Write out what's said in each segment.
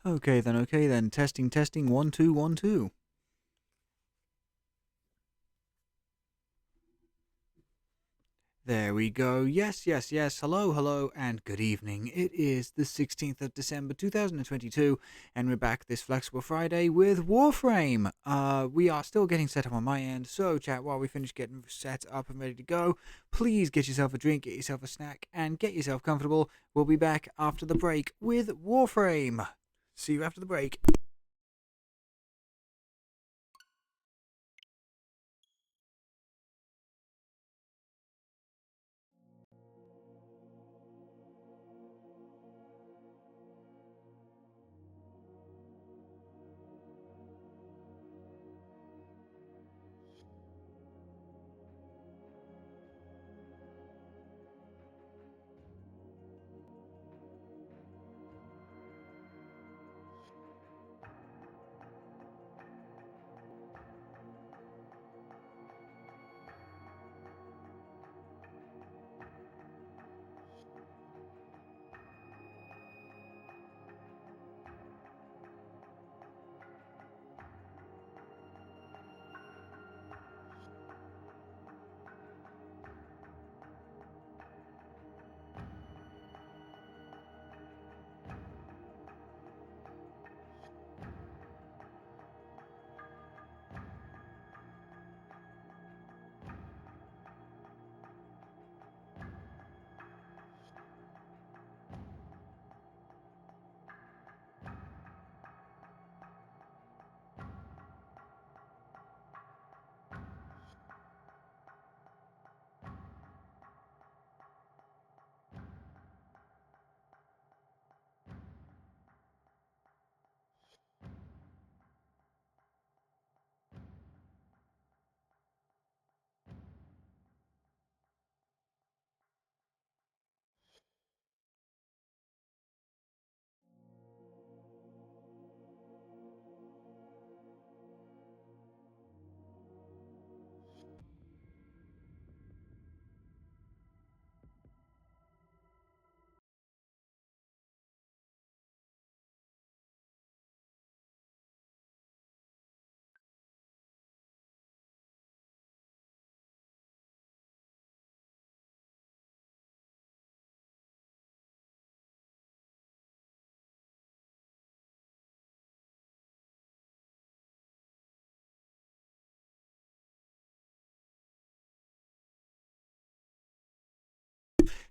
Okay then. Testing, testing. 1, 2, 1, 2. There we go. Yes, yes, yes. Hello, hello, and good evening. It is the 16th of December 2022, and we're back this Flexible Friday with Warframe. We are still getting set up on my end, so chat, while we finish getting set up and ready to go, please get yourself a drink, get yourself a snack, and get yourself comfortable. We'll be back after the break with Warframe. See you after the break.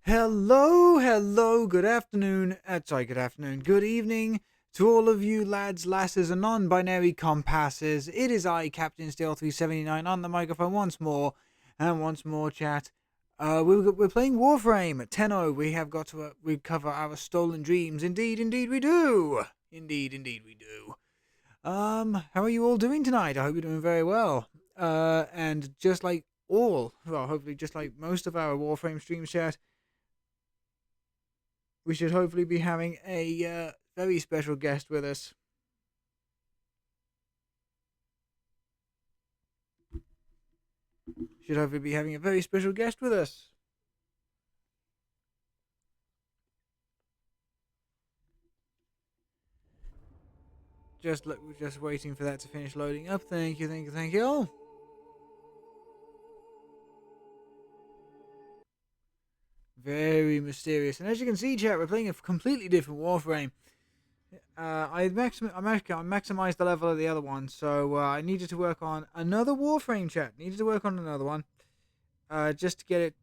Hello, hello, good afternoon, good evening to all of you lads, lasses, and non-binary compasses. It is I, Captain Steel 379, on the microphone once more, and once more, chat. We're playing Warframe. Tenno, we have got to recover our stolen dreams. Indeed, indeed we do. Indeed, indeed we do. How are you all doing tonight? I hope you're doing very well. And just like hopefully just like most of our Warframe streams, chat, we should hopefully be having a very special guest with us. Should hopefully be having a very special guest with us. Just waiting for that to finish loading up. Thank you, thank you, thank you all. Very mysterious. And as you can see, chat, we're playing a completely different Warframe. I maximized the level of the other one, so I needed to work on another Warframe, chat. Needed to work on another one. Just to get it,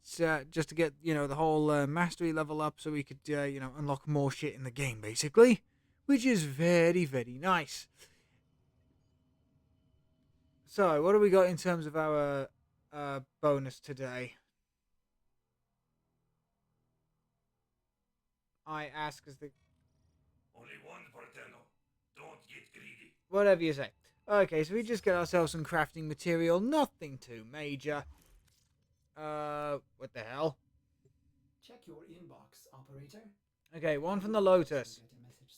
just to get the whole mastery level up, so we could unlock more shit in the game, basically, which is very very nice. So, what do we got in terms of our bonus today? I ask as the Only one for Tenno. Don't get greedy. whatever you say. Okay, so we just get ourselves some crafting material, nothing too major. What the hell? Check your inbox, operator. Okay, one from the Lotus. Get a message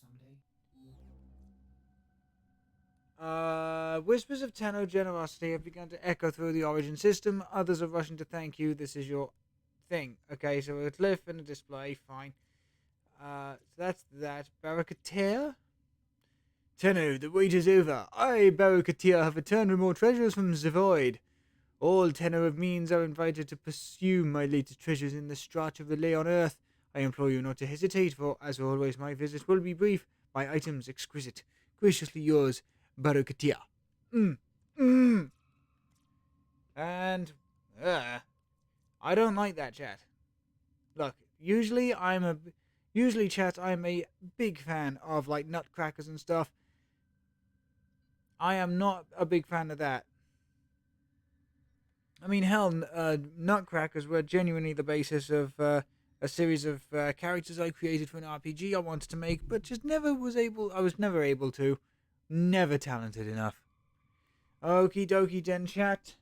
someday. Whispers of Tenno generosity have begun to echo through the Origin system. Others are rushing to thank you. This is your thing. Okay, so a glyph and a display. Fine. So that's that. Barricade. Tenno, the wait is over. I, Barakatia, have returned with more treasures from the void. All Tenno of means are invited to pursue my latest treasures in the stretch of the lay on earth. I implore you not to hesitate, for, as always, my visits will be brief, my items exquisite. Graciously yours, Barakatia. And, I don't like that, chat. Look, usually, chat, I'm a big fan of, like, nutcrackers and stuff. I am not a big fan of that. I mean, hell, nutcrackers were genuinely the basis of a series of characters I created for an RPG I wanted to make, but just never was able. I was never able to. Never talented enough. Okie dokie, then, chat.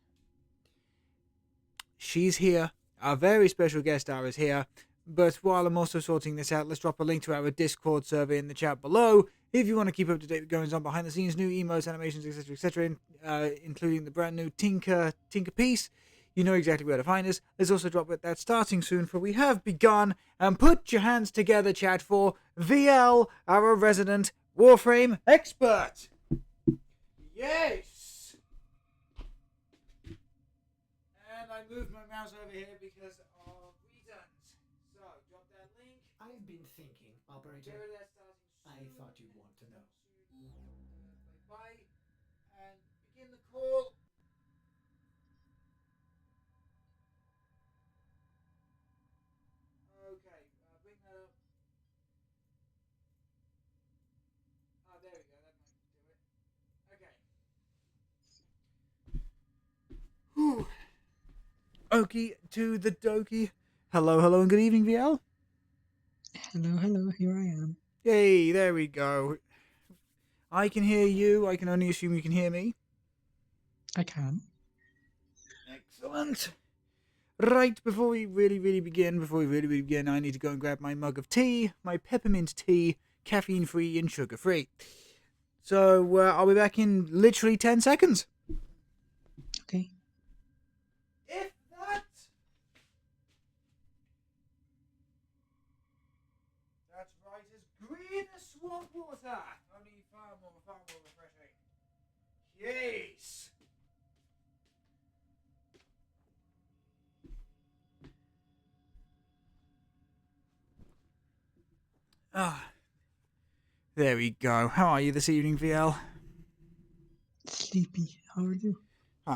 She's here. Our very special guest star is here. But while I'm also sorting this out, let's drop a link to our Discord server in the chat below. If you want to keep up to date with goings on behind the scenes, new emotes, animations, etc., including the brand new Tinker piece, you know exactly where to find us. Let's also drop that starting soon, for we have begun. And put your hands together, chat, for Vielle, our resident Warframe expert. Yes! And I moved my mouse over here because of reasons. So, drop that link. I've been thinking, operator. There that starting soon. I thought you'd want to know. Bye. And begin the call. Okay, bring that up. Oh, there we go. That might do it. Okay. Whew. Okie to the dokie. Hello, and good evening, Vielle. Hello, here I am. Yay, there we go. I can hear you. I can only assume you can hear me. I can. Excellent. Right, before we really begin, I need to go and grab my mug of tea, my peppermint tea, caffeine-free and sugar-free. So, I'll be back in literally 10 seconds. Okay. If that... That's right, as green as swamp water. Only far more refreshing. Yes! Ah, there we go. How are you this evening, Vielle? Sleepy. How are you?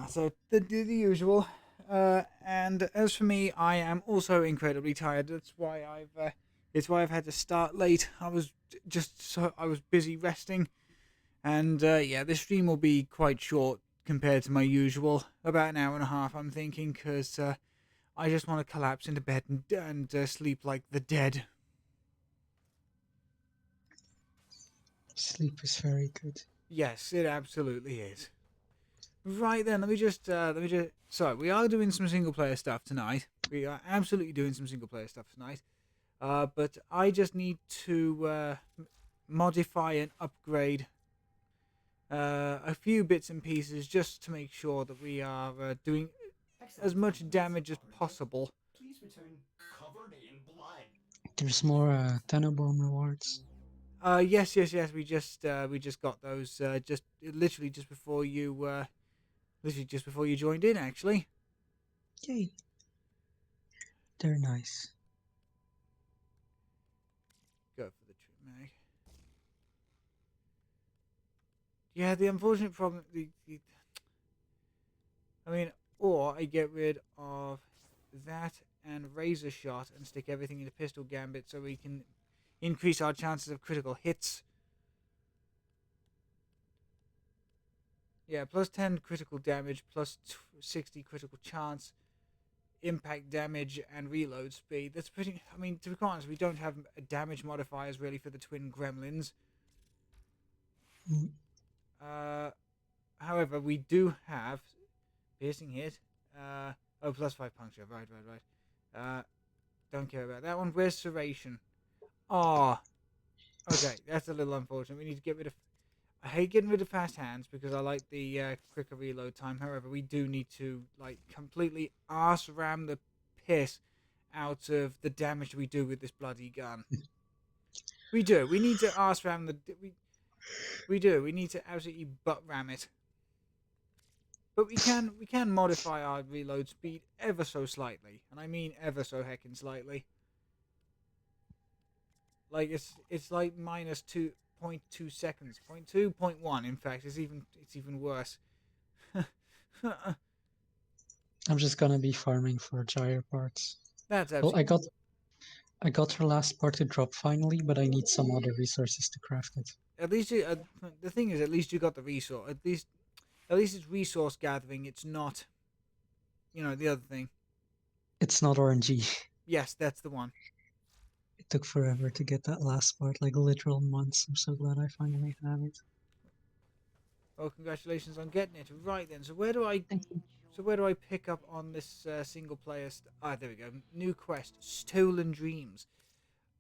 So the usual. And as for me, I am also incredibly tired. That's why I've had to start late. I was busy resting, and this stream will be quite short compared to my usual, about an hour and a half. I'm thinking, because I just want to collapse into bed and sleep like the dead. Sleep is very good. Yes, it absolutely is. Right then, let me just. So we are doing some single player stuff tonight. We are absolutely doing some single player stuff tonight. But I just need to modify and upgrade a few bits and pieces just to make sure that we are doing as much damage as possible. Please return covered in blood. There's more Tenno bomb rewards. Yes. We just got those literally just before you joined in, actually. Yay. They're nice. Go for the trip mag. Yeah, the unfortunate problem. Or I get rid of that and razor shot and stick everything into pistol gambit so we can increase our chances of critical hits. Yeah, plus 10 critical damage, plus 60 critical chance, impact damage, and reload speed. That's pretty... I mean, to be quite honest, we don't have damage modifiers really for the twin gremlins. However, we do have piercing hit. Plus 5 puncture. Right. Don't care about that one. Where's serration? Oh. Okay, that's a little unfortunate. We need to get rid of... I hate getting rid of fast hands because I like the quicker reload time. However, we do need to completely arse ram the piss out of the damage we do with this bloody gun. We do. We need to arse ram the... We do. We need to absolutely butt ram it. But we can modify our reload speed ever so slightly, and I mean ever so heckin' slightly. Like it's like minus 2.2 seconds, 0.1. In fact, it's even worse. I'm just gonna be farming for gyre parts. That's Well, absolutely. I got her last part to drop finally, but I need some other resources to craft it. At least you, the thing is, at least you got the resource. At least it's resource gathering. It's not, the other thing. It's not RNG. Yes, that's the one. It took forever to get that last part, like literal months. I'm so glad I finally have it. Well, congratulations on getting it. Right then. So where do I pick up on this single player? There we go. New quest: Stolen Dreams.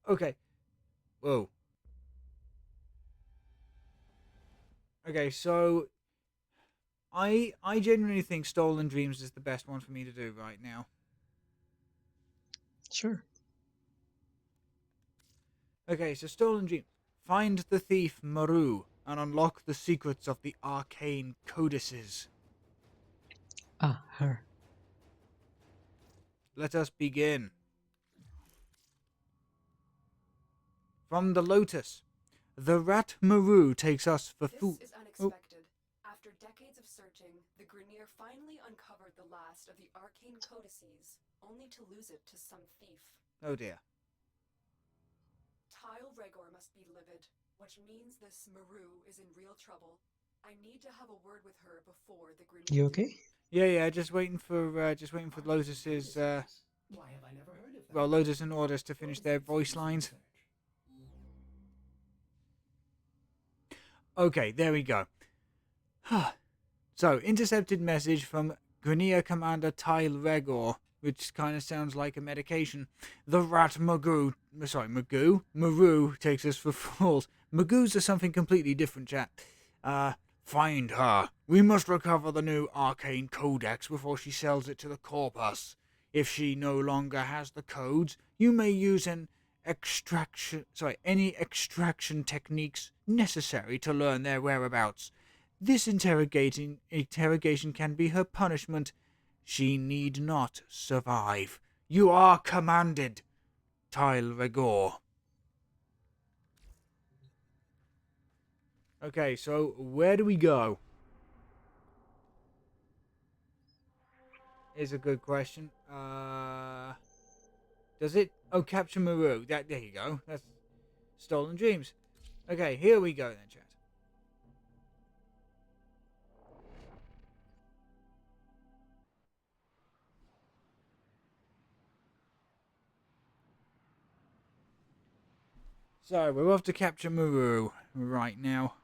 Okay. Whoa. Okay. So I genuinely think Stolen Dreams is the best one for me to do right now. Sure. Okay. So Stolen Dreams. Find the thief Maru and unlock the secrets of the arcane codices. Ah, her. Let us begin. From the Lotus, the Rat Maru takes us for food. This is unexpected. After decades of searching, the Grineer finally uncovered the last of the arcane codices, only to lose it to some thief. Oh dear. Tile Regor must be livid, which means this Maru is in real trouble. I need to have a word with her before the Grineer. You okay? Yeah. Just waiting for Lotus's Why have I never heard of that? well, Lotus and Orders to finish their voice lines. Okay, there we go. So, intercepted message from Grineer Commander Tile Regor, which kind of sounds like a medication. The rat Maru takes us for fools. Magoos are something completely different, chat. Find her. We must recover the new arcane codex before she sells it to the Corpus. If she no longer has the codes, you may use any extraction techniques necessary to learn their whereabouts. This interrogation can be her punishment. She need not survive. You are commanded. Tile Regor. Okay, so where do we go? Is a good question. Does it? Oh, capture Maru. There you go. That's Stolen Dreams. Okay, here we go then, chat. So, we're off to capture Maru right now.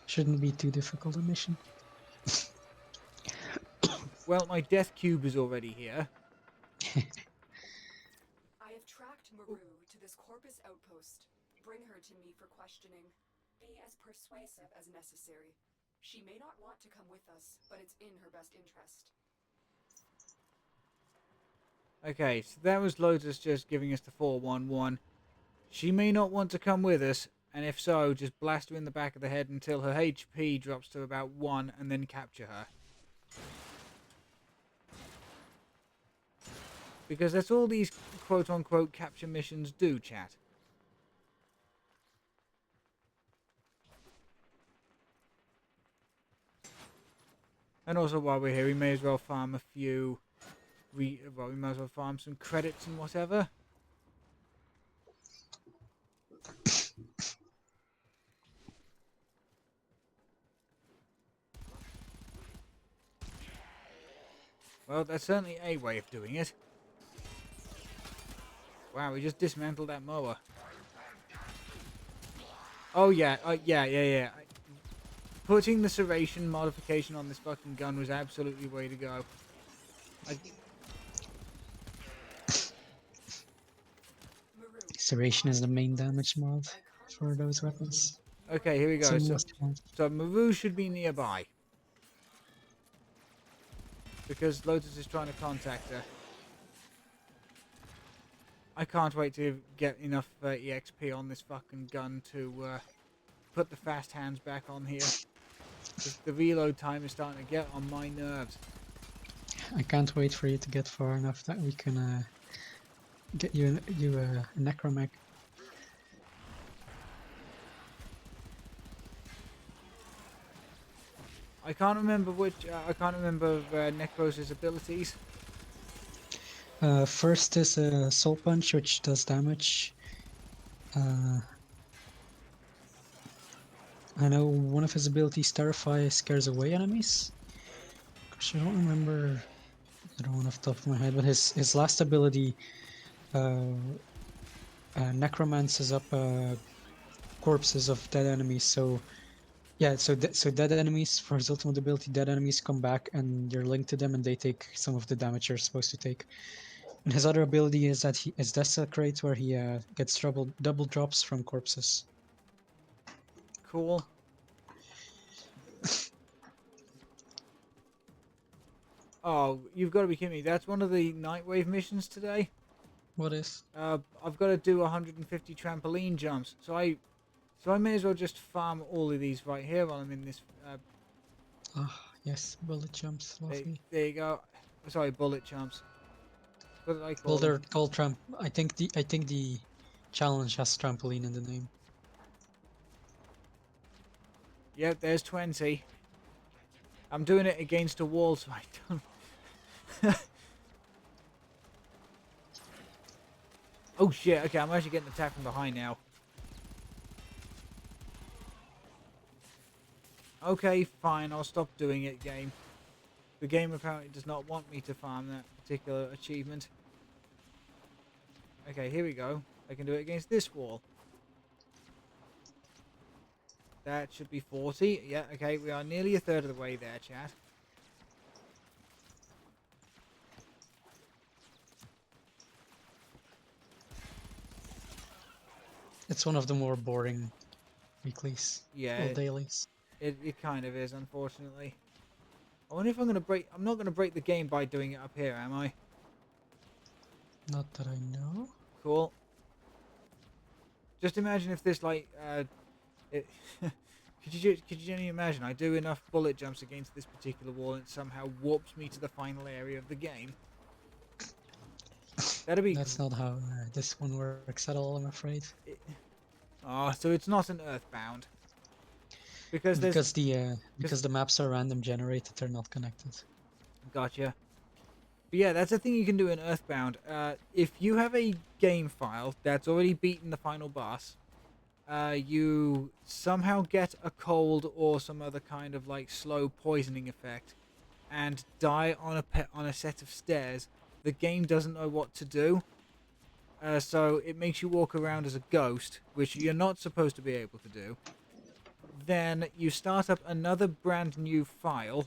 Shouldn't be too difficult a mission. Well, my death cube is already here. I have tracked Maru to this Corpus outpost. Bring her to me for questioning. Be as persuasive as necessary. She may not want to come with us, but it's in her best interest. Okay, so that was Lotus just giving us the 411. She may not want to come with us, and if so, just blast her in the back of the head until her HP drops to about 1 and then capture her. Because that's all these quote-unquote capture missions do, chat. And also, while we're here, we may as well farm a few... we might as well farm some credits and whatever. Well, that's certainly a way of doing it. Wow, we just dismantled that mower. Oh yeah, yeah. Putting the serration modification on this fucking gun was absolutely the way to go. Serration is the main damage mod for those weapons. Okay, here we go. It's a must-have. So Maru should be nearby. because Lotus is trying to contact her. I can't wait to get enough EXP on this fucking gun to put the fast hands back on here. 'Cause the reload time is starting to get on my nerves. I can't wait for you to get far enough that we can get you a necromech. I can't remember Nekros' abilities. First is a soul punch, which does damage. I know one of his abilities, Terrify, scares away enemies. Gosh, I don't remember the other one off the top of my head, but his last ability, necromances up corpses of dead enemies. So yeah, so dead enemies, for his ultimate ability, dead enemies come back and you're linked to them and they take some of the damage you're supposed to take. And his other ability is that he is Desecrate, where he gets double drops from corpses. Cool. Oh, you've got to be kidding me. That's one of the Nightwave missions today. What is? I've got to do 150 trampoline jumps. So I may as well just farm all of these right here while I'm in this. Yes, bullet jumps. Lovely. There you go. Sorry, bullet jumps. What did I call Well, they're them? called I think the challenge has trampoline in the name. Yep, there's 20. I'm doing it against a wall, so I don't. Oh shit! Okay, I'm actually getting attacked from behind now. Okay, fine. I'll stop doing it, game. The game apparently does not want me to farm that particular achievement. Okay, here we go. I can do it against this wall. That should be 40. Yeah, okay, we are nearly a third of the way there, chat. It's one of the more boring weeklies. Yeah, Or dailies. it kind of is, unfortunately. I wonder if I'm going to break... I'm not going to break the game by doing it up here, am I? Not that I know. Cool. Just imagine if this, like, could you genuinely imagine I do enough bullet jumps against this particular wall and it somehow warps me to the final area of the game? That'd be... That's not how this one works at all, I'm afraid. So it's not an Earthbound. Because the maps are random generated, they're not connected. Gotcha. But yeah, that's a thing you can do in Earthbound. If you have a game file that's already beaten the final boss, you somehow get a cold or some other kind of like slow poisoning effect, and die on a set of stairs, the game doesn't know what to do. So it makes you walk around as a ghost, which you're not supposed to be able to do. Then you start up another brand new file.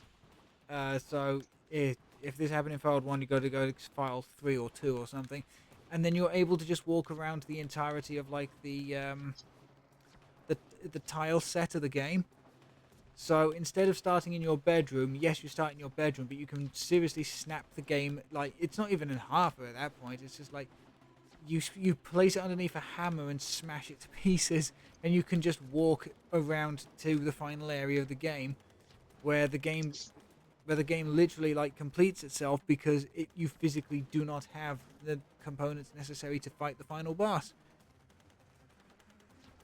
So if this happened in file 1, you got to go to file 3 or 2 or something, and then you're able to just walk around the entirety of like the tile set of the game. So instead of starting in your bedroom, yes, you start in your bedroom, but you can seriously snap the game. Like, it's not even in half at that point. It's just like you place it underneath a hammer and smash it to pieces, and you can just walk around to the final area of the game, where the game literally like completes itself because you physically do not have the components necessary to fight the final boss.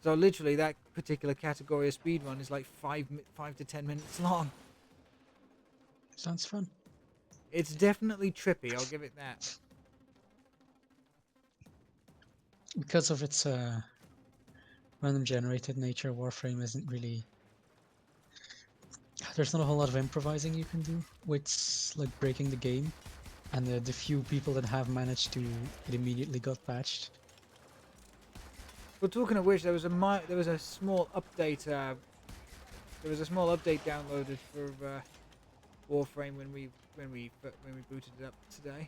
So literally that particular category of speedrun is like 5 to 10 minutes long. Sounds fun. It's definitely trippy, I'll give it that. Because of its random generated nature, Warframe isn't really... There's not a whole lot of improvising you can do with like breaking the game, and the few people that have managed to, it immediately got patched. Well, talking of which, there was a small update. There was a small update downloaded for Warframe when we booted it up today.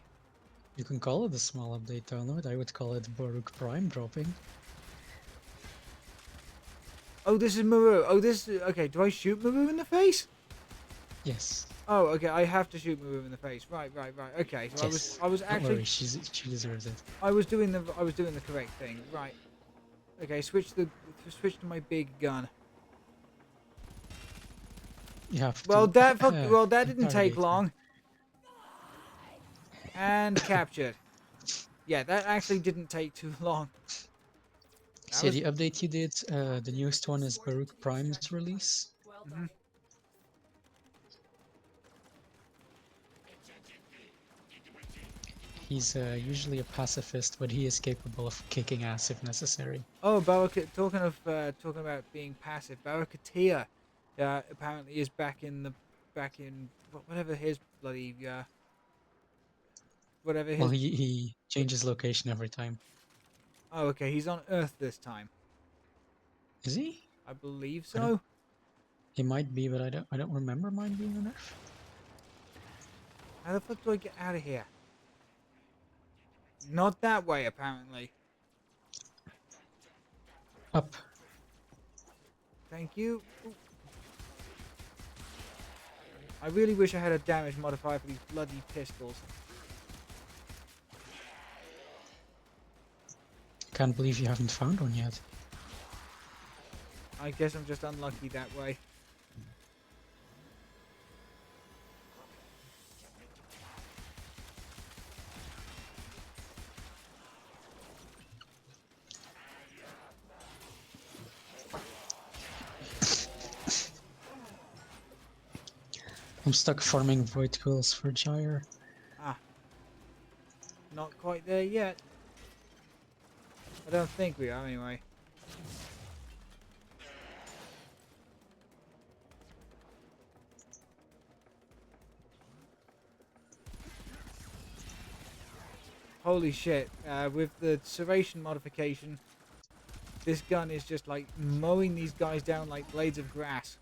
You can call it a small update download. I would call it Baruch Prime dropping. Oh, this is Maru. Oh, this is... Okay, do I shoot Maru in the face? Yes. Oh, okay. I have to shoot Maru in the face. Right. Okay. So Yes. I was Don't actually worry, she deserves it. I was doing the correct thing. Right. Okay. Switch to my big gun. You have Well, to that didn't take interrogate her. long. And captured. Yeah, that actually didn't take too long. That See, was. the update you did, the newest one is Baruch Prime's release. Well Mhm. done. He's usually a pacifist, but he is capable of kicking ass if necessary. Oh, talking about being passive, Barakatia, apparently is back in whatever his bloody whatever Well, his. he changes location every time. Oh, okay, he's on Earth this time. Is he? I believe I don't. so. He might be, but I don't remember mine being on Earth. How the fuck do I get out of here? Not that way, apparently. Up. Thank you. Ooh. I really wish I had a damage modifier for these bloody pistols. Can't believe you haven't found one yet. I guess I'm just unlucky that way. I'm stuck farming void quills for Gyre. Ah, not quite there yet. I don't think we are, anyway. Holy shit, with the serration modification, this gun is just like mowing these guys down like blades of grass.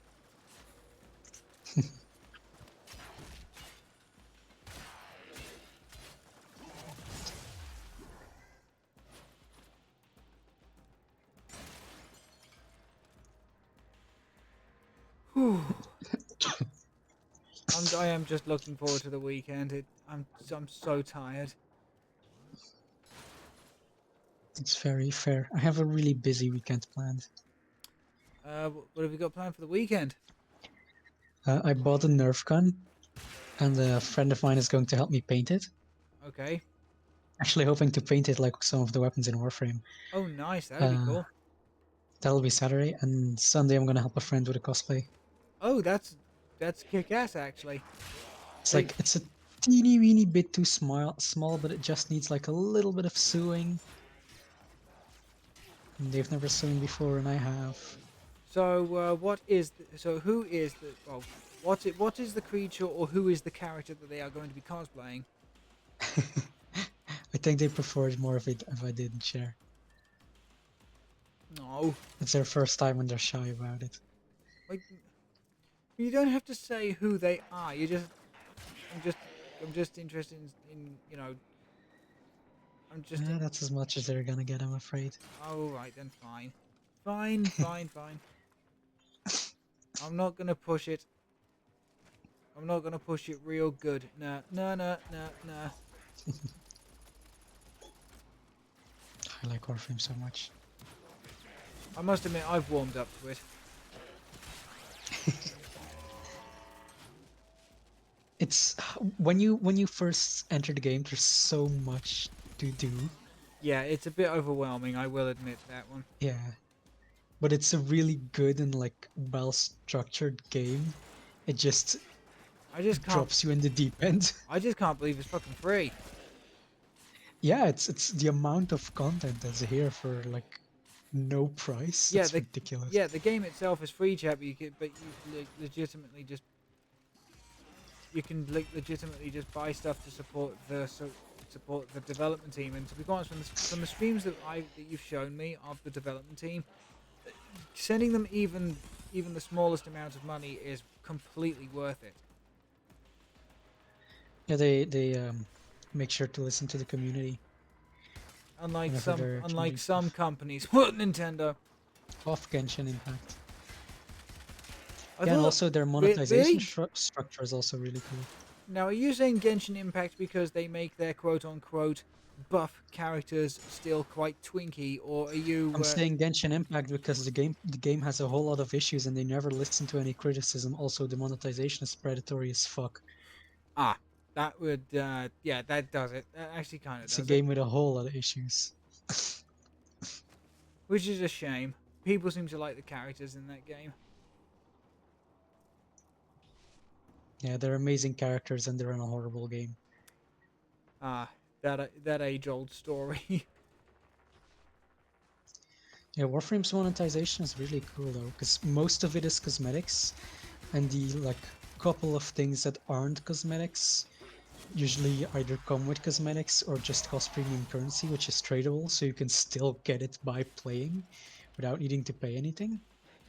Whew. I am just looking forward to the weekend. I'm so tired. It's very fair. I have a really busy weekend planned. What have you got planned for the weekend? I bought a Nerf gun, and a friend of mine is going to help me paint it. Okay. Actually, hoping to paint it like some of the weapons in Warframe. Oh, nice. That'll be cool. That'll be Saturday, and Sunday I'm gonna help a friend with a cosplay. Oh, that's kick-ass, actually. It's Hey, like it's a teeny weeny bit too small, but it just needs like a little bit of sewing. And they've never sewn before, and I have. so who is the well? What is the creature or who is the character that they are going to be cosplaying? I think they preferred more of it if I didn't share. No, It's their first time and they're shy about it. like you don't have to say who they are. I'm just interested in you know. I'm just in. That's as much as they're gonna get, I'm afraid. Oh, right then, fine. I'm not gonna push it. I'm not gonna push it real good. Nah. I like Warframe so much. I must admit, I've warmed up to it. It's when you first enter the game, there's so much to do. Yeah, it's a bit overwhelming. I will admit that one. Yeah, but it's a really good and like well-structured game. It just I just can't. drops you in the deep end. I just can't believe it's fucking free. Yeah, it's the amount of content that's here for like no price. Yeah, It's ridiculous. Yeah, the game itself is free, chat, but you legitimately just legitimately just buy stuff to support the development team. And to be honest, from the streams that you've shown me of the development team, sending them even the smallest amount of money is completely worth it. Yeah, they make sure to listen to the community. Unlike Whenever they're some changing stuff. companies, what Nintendo? Off Genshin Impact. I Yeah, and thought, also their monetization really? structure is also really cool. Now, are you saying Genshin Impact because they make their quote-unquote buff characters still quite twinky, or are you... I'm saying Genshin Impact because the game has a whole lot of issues and they never listen to any criticism. Also, the monetization is predatory as fuck. that would... yeah, that does it. That actually kind of It's a does it. game with a whole lot of issues. Which is a shame. People seem to like the characters in that game. Yeah, they're amazing characters and they're in a horrible game. That age-old story. Yeah, Warframe's monetization is really cool though, because most of it is cosmetics, and the like couple of things that aren't cosmetics usually either come with cosmetics or just cost premium currency, which is tradable, so you can still get it by playing without needing to pay anything.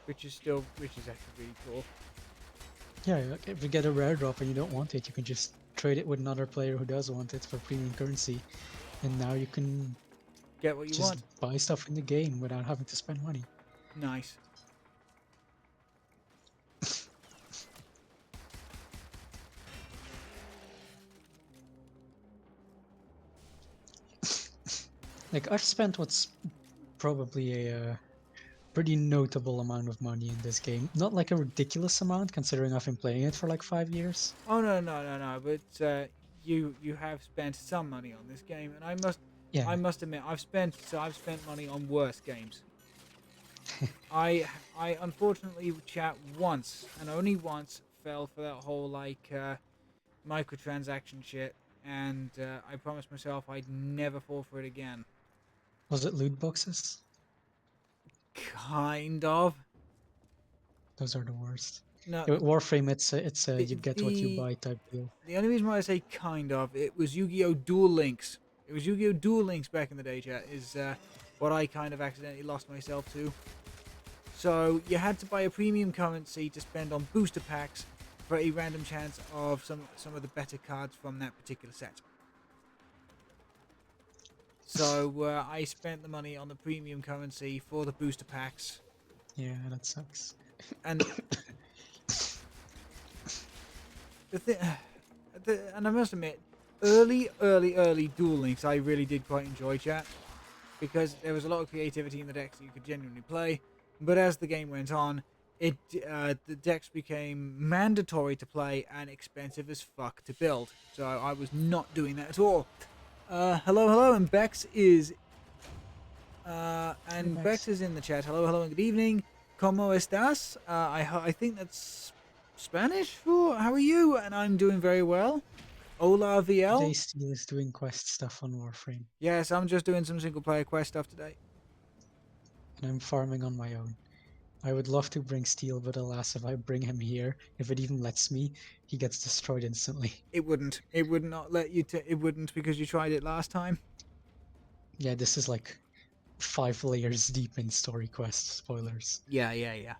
which is actually really cool. Yeah, like if you get a rare drop and you don't want it, you can just trade it with another player who does want it for premium currency, and now you can Get what you just want. buy stuff in the game without having to spend money. Nice. Like I've spent what's probably a pretty notable amount of money in this game. Not like a ridiculous amount, considering I've been playing it for like 5 years. Oh no! But you have spent some money on this game, and Yeah, I must admit I've spent money on worse games. I unfortunately chat once and only once fell for that whole microtransaction shit, and I promised myself I'd never fall for it again. was it loot boxes? Kind of. Those are the worst. No, Yeah, with Warframe, it's a the you get what you buy type deal. the only reason why I say kind of, it was Yu-Gi-Oh! Duel Links. It was Yu-Gi-Oh! Duel Links back in the day, chat, is what I kind of accidentally lost myself to. So you had to buy a premium currency to spend on booster packs for a random chance of some of the better cards from that particular set. So I spent the money on the premium currency for the booster packs, Yeah, that sucks. and the thing, and I must admit, early Duel Links I really did quite enjoy, chat, because there was a lot of creativity in the decks that you could genuinely play. But as the game went on, the decks became mandatory to play and expensive as fuck to build. So I was not doing that at all. Hello, and Bex is Bex. Bex is in the chat. Hello, and good evening. ¿Cómo estás? I think that's Spanish for how are you? And I'm doing very well. Hola, Vielle. Today Steel is doing quest stuff on Warframe, Yes, I'm just doing some single player quest stuff today. and I'm farming on my own. I would love to bring Steel, but alas, if I bring him here, if it even lets me, he gets destroyed instantly. It wouldn't. It would not let you. It wouldn't because you tried it last time. Yeah, this is like 5 layers deep in story quest. Spoilers. Yeah.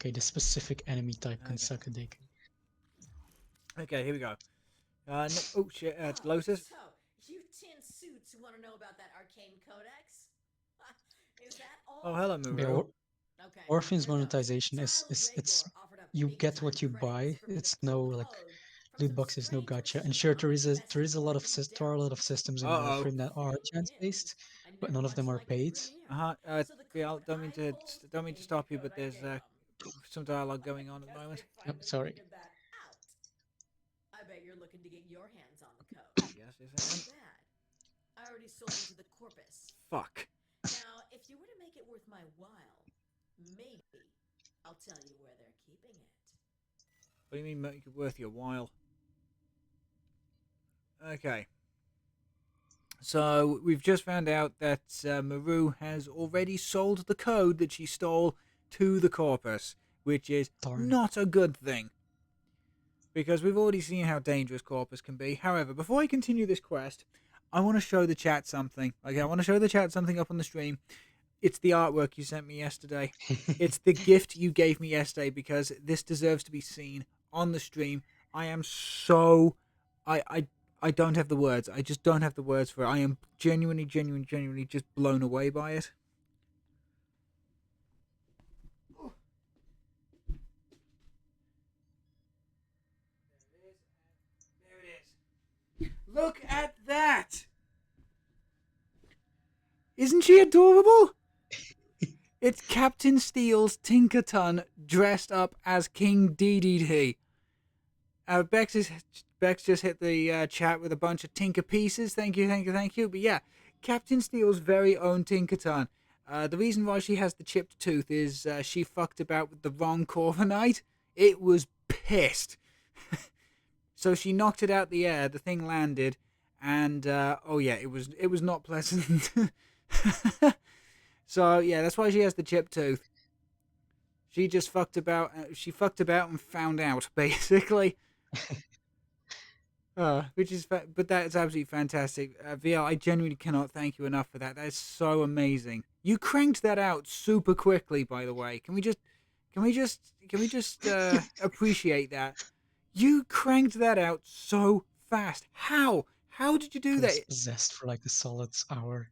Okay, the specific enemy type can Okay. suck a dick. Okay, here we go. Oh shit, Lotus. So, you tin suits want to know about that arcane codex? Is that all? Oh, hello, Yeah, Muru. Okay. Warframe's here goes. monetization is it's you get what you buy. It's no like loot boxes, no gacha. And sure, there is a lot of there are a lot of systems in Uh-oh. Warframe that are chance based, but none of them are paid. Don't mean to stop you, but there's some dialogue going on at the moment. Yep, sorry. I bet you're looking to get your hands on the code. Yes, Too I am. bad. I already sold it to the Corpus. Fuck. Now, if you were to make it worth my while, maybe I'll tell you where they're keeping it. What do you mean make it worth your while? Okay. So we've just found out that Maru has already sold the code that she stole to the Corpus, which is Darn. not a good thing. Because we've already seen how dangerous Corpus can be. However, before I continue this quest, I want to show the chat something. Okay, I want to show the chat something up on the stream. It's the artwork you sent me yesterday. It's the gift you gave me yesterday because this deserves to be seen on the stream. I am so... I don't have the words. I just don't have the words for it. I am genuinely just blown away by it. There it is. Look at that! Isn't she adorable? It's Captain Steel's Tinkerton dressed up as King DDT. Bex just hit the chat with a bunch of Tinker pieces. Thank you. But yeah, Captain Steel's very own Tinkerton. The reason why she has the chipped tooth is she fucked about with the wrong Corviknight. It was pissed. So she knocked it out the air. The thing landed, and oh yeah, it was not pleasant. So yeah, that's why she has the chipped tooth. She just fucked about. She fucked about and found out, basically. But that is absolutely fantastic. Vielle, I genuinely cannot thank you enough for that. That is so amazing. You cranked that out super quickly, by the way. Can we just appreciate that? You cranked that out so fast. How? How did you do I that? was possessed for like a solid hour.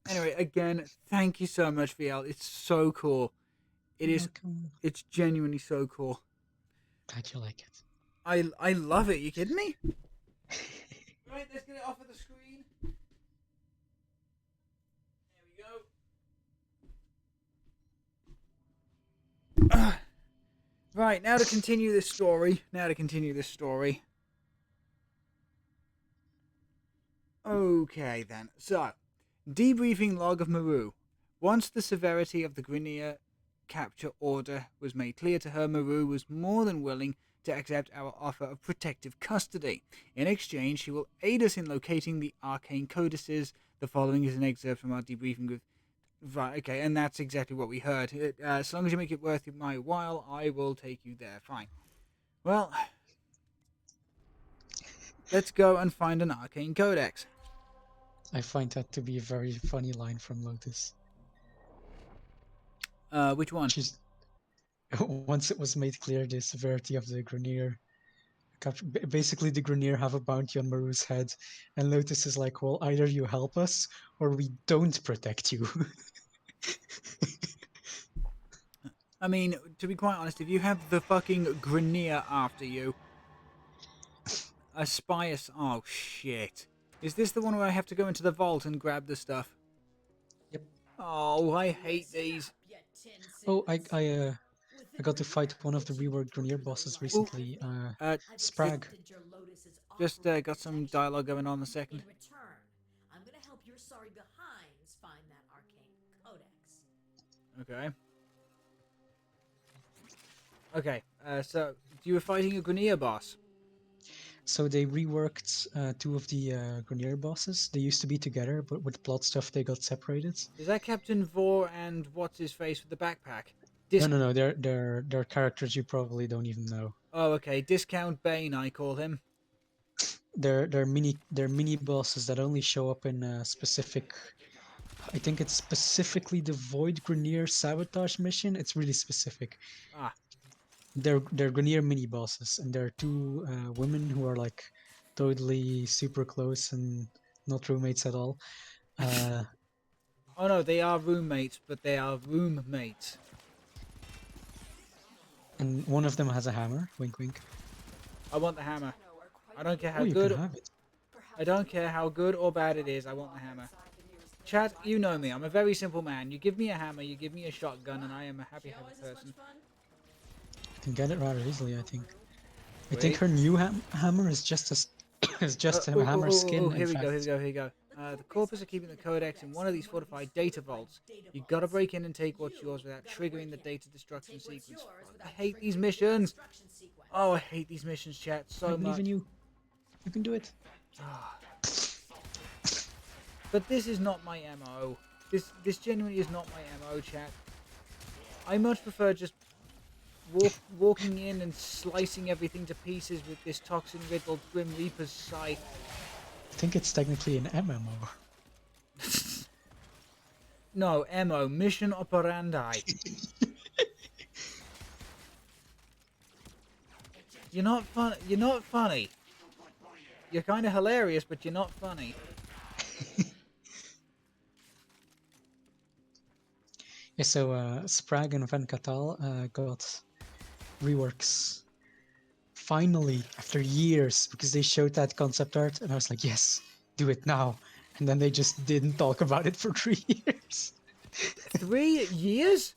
Anyway, again, thank you so much, Vielle. It's so cool. Welcome. It's genuinely so cool. Glad you like it. I love it. You kidding me? Right, let's get it off of the screen. There we go. Right, now to continue this story. Okay, then. So, debriefing log of Maru. Once the severity of the Grineer capture order was made clear to her, Maru was more than willing to accept our offer of protective custody. In exchange, she will aid us in locating the arcane codices. The following is an excerpt from our debriefing with... Right, okay, and that's exactly what we heard. As long as you make it worth my while, I will take you there. Fine. Well, let's go and find an arcane codex. I find that to be a very funny line from Lotus. Which one? She's once it was made clear the severity of the Grineer capture, basically the Grineer have a bounty on Maru's head, and Lotus is like, well, either you help us or we don't protect you. I mean, to be quite honest, if you have the fucking Grineer after you, Aspire... Oh, shit. Is this the one where I have to go into the vault and grab the stuff? Yep. Oh, I hate these. Oh, I got to fight one of the reworked Grineer bosses recently. Sprag. Just got some dialogue going on a second. In return, I'm gonna help your sorry behinds find that arcane codex. Okay. So you were fighting a Grineer boss. So they reworked two of the Grineer bosses. They used to be together, but with plot stuff they got separated. Is that Captain Vor and what's his face with the backpack? No. They're characters you probably don't even know. Oh, okay. Discount Bane, I call him. They're mini bosses that only show up in a specific. I think it's specifically the Void Grineer sabotage mission. It's really specific. Ah. They're Grineer mini bosses, and there are two women who are like totally super close and not roommates at all. Oh no, they are roommates, but they are roommates. And one of them has a hammer. Wink, wink. I want the hammer. I don't care how Oh, you good. can have it. I don't care how good or bad it is. I want the hammer. Chat, you know me. I'm a very simple man. You give me a hammer, you give me a shotgun, and I am a happy person. You can get it rather easily, I think. I Wait. think her new hammer is just a hammer skin. Here we go. The Corpus are keeping the codex in one of these fortified data vaults. You gotta break in and take what's yours without triggering the data destruction sequence. I hate these missions. Oh, I hate these missions, chat, so I much. believe in you. You can do it. But this is not my MO. This genuinely is not my MO, chat. I much prefer just walking in and slicing everything to pieces with this toxin-riddled Grim Reaper's scythe. I think it's technically an MMO. No, MO, Mission Operandi. You're not fun. You're not funny. You're kind of hilarious, but you're not funny. Yeah, so Sprague and Van Catal got reworks. Finally, after years, because they showed that concept art, and I was like, yes, do it now. And then they just didn't talk about it for 3 years. 3 years?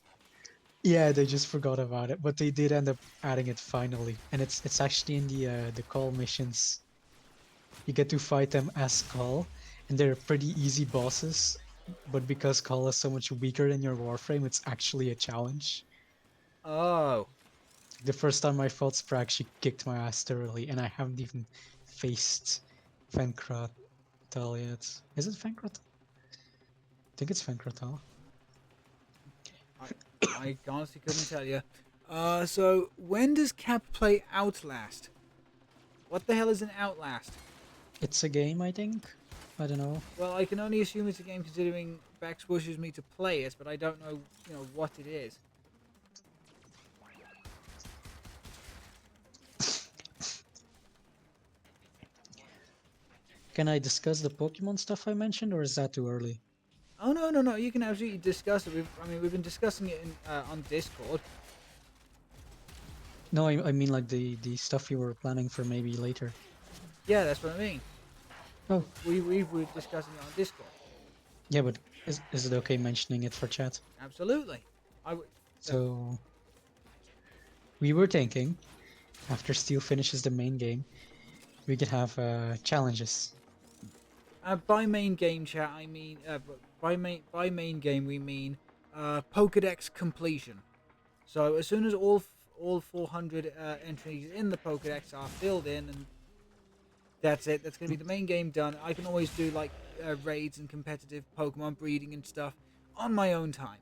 Yeah, they just forgot about it, but they did end up adding it finally, and it's actually in the call missions. You get to fight them as Call, and they're pretty easy bosses. But because Call is so much weaker than your Warframe, it's actually a challenge. Oh. The first time I fought Sprague, she kicked my ass thoroughly, and I haven't even faced Venkratal yet. Is it Venkratal? I think it's Venkratal. I honestly couldn't tell you. So when does Cap play Outlast? What the hell is an Outlast? It's a game, I think. I don't know. Well, I can only assume it's a game considering Bex wishes me to play it, but I don't know, what it is. Can I discuss the Pokemon stuff I mentioned, or is that too early? Oh no! You can absolutely discuss it. We've been discussing it on Discord. No, I mean like the stuff you were planning for maybe later. Yeah, that's what I mean. Oh, We were discussing it on Discord. yeah, but is it okay mentioning it for chat? Absolutely. So we were thinking, after Steel finishes the main game, we could have challenges. By main game chat, I mean by main game we mean Pokedex completion. So as soon as all 400 entries in the Pokedex are filled in, and that's it. That's gonna be the main game done. I can always do like raids and competitive Pokemon breeding and stuff on my own time.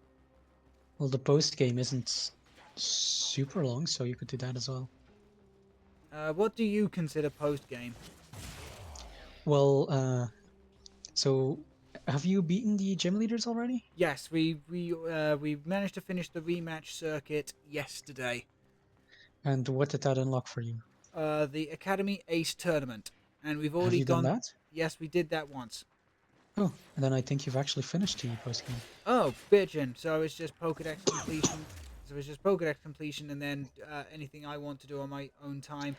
Well, the post game isn't super long, so you could do that as well. What do you consider post game? Well, so have you beaten the gym leaders already? Yes, we managed to finish the rematch circuit yesterday. And what did that unlock for you? The Academy Ace tournament, and we've Have already you done gone. that? Yes, we did that once. Oh, and then I think you've actually finished the post game. Oh, bitchin'. So it's just Pokedex completion. So it's just Pokedex completion, and then anything I want to do on my own time,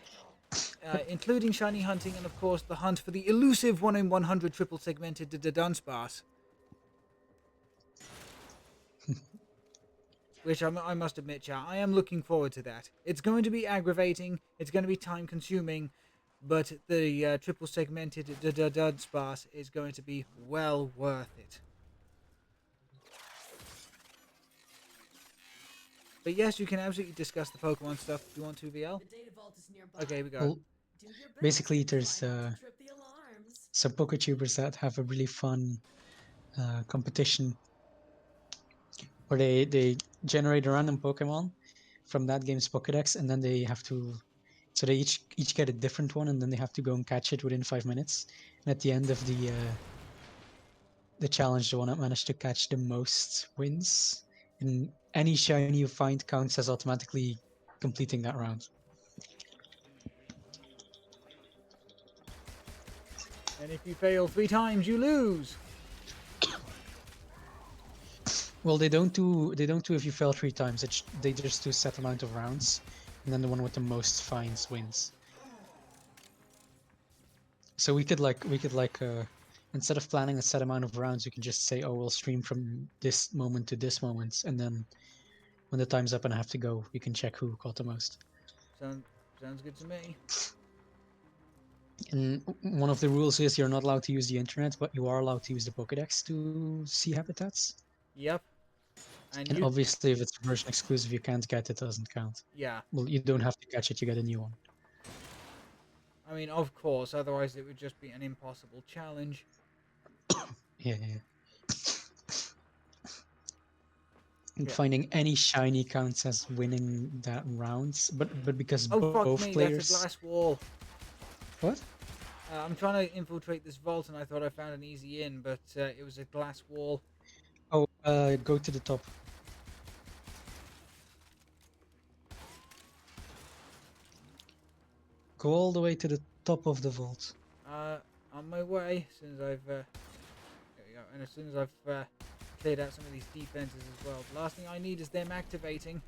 including shiny hunting, and of course the hunt for the elusive 1 in 100 triple segmented Dunsparce. Which I must admit, chat, I am looking forward to that. It's going to be aggravating, it's going to be time consuming, but the triple segmented Dunsparce is going to be well worth it. But yes, you can absolutely discuss the Pokemon stuff if you want to, VL. The data vault is nearby. Okay, we go. Well, Do your best. basically, there's Try not to trip the alarms. some Poketubers that have a really fun competition where they generate a random Pokemon from that game's Pokedex, and then they have to. So they each get a different one, and then they have to go and catch it within 5 minutes. And at the end of the challenge, the one that managed to catch the most wins. And any shiny you find counts as automatically completing that round. And if you fail 3 times, you lose. Well, they don't do if you fail 3 times. They just do set amount of rounds, and then the one with the most fines wins. So we could instead of planning a set amount of rounds, we can just say, oh, we'll stream from this moment to this moment, and then when the time's up and I have to go, we can check who caught the most. Sounds good to me. And one of the rules is you're not allowed to use the internet, but you are allowed to use the Pokedex to see habitats. Yep. And obviously, if it's version exclusive, you can't get it, doesn't count. Yeah. Well, you don't have to catch it, you get a new one. I mean, of course, otherwise it would just be an impossible challenge. Yeah. And finding any shiny counts as winning that round, but because Oh, fuck both me, players. that's a glass wall. What? I'm trying to infiltrate this vault, and I thought I found an easy in, but it was a glass wall. Oh, go to the top. Go all the way to the top of the vault. On my way. As soon as I've there we go. And as soon as I've cleared out some of these defenses as well. The last thing I need is them activating.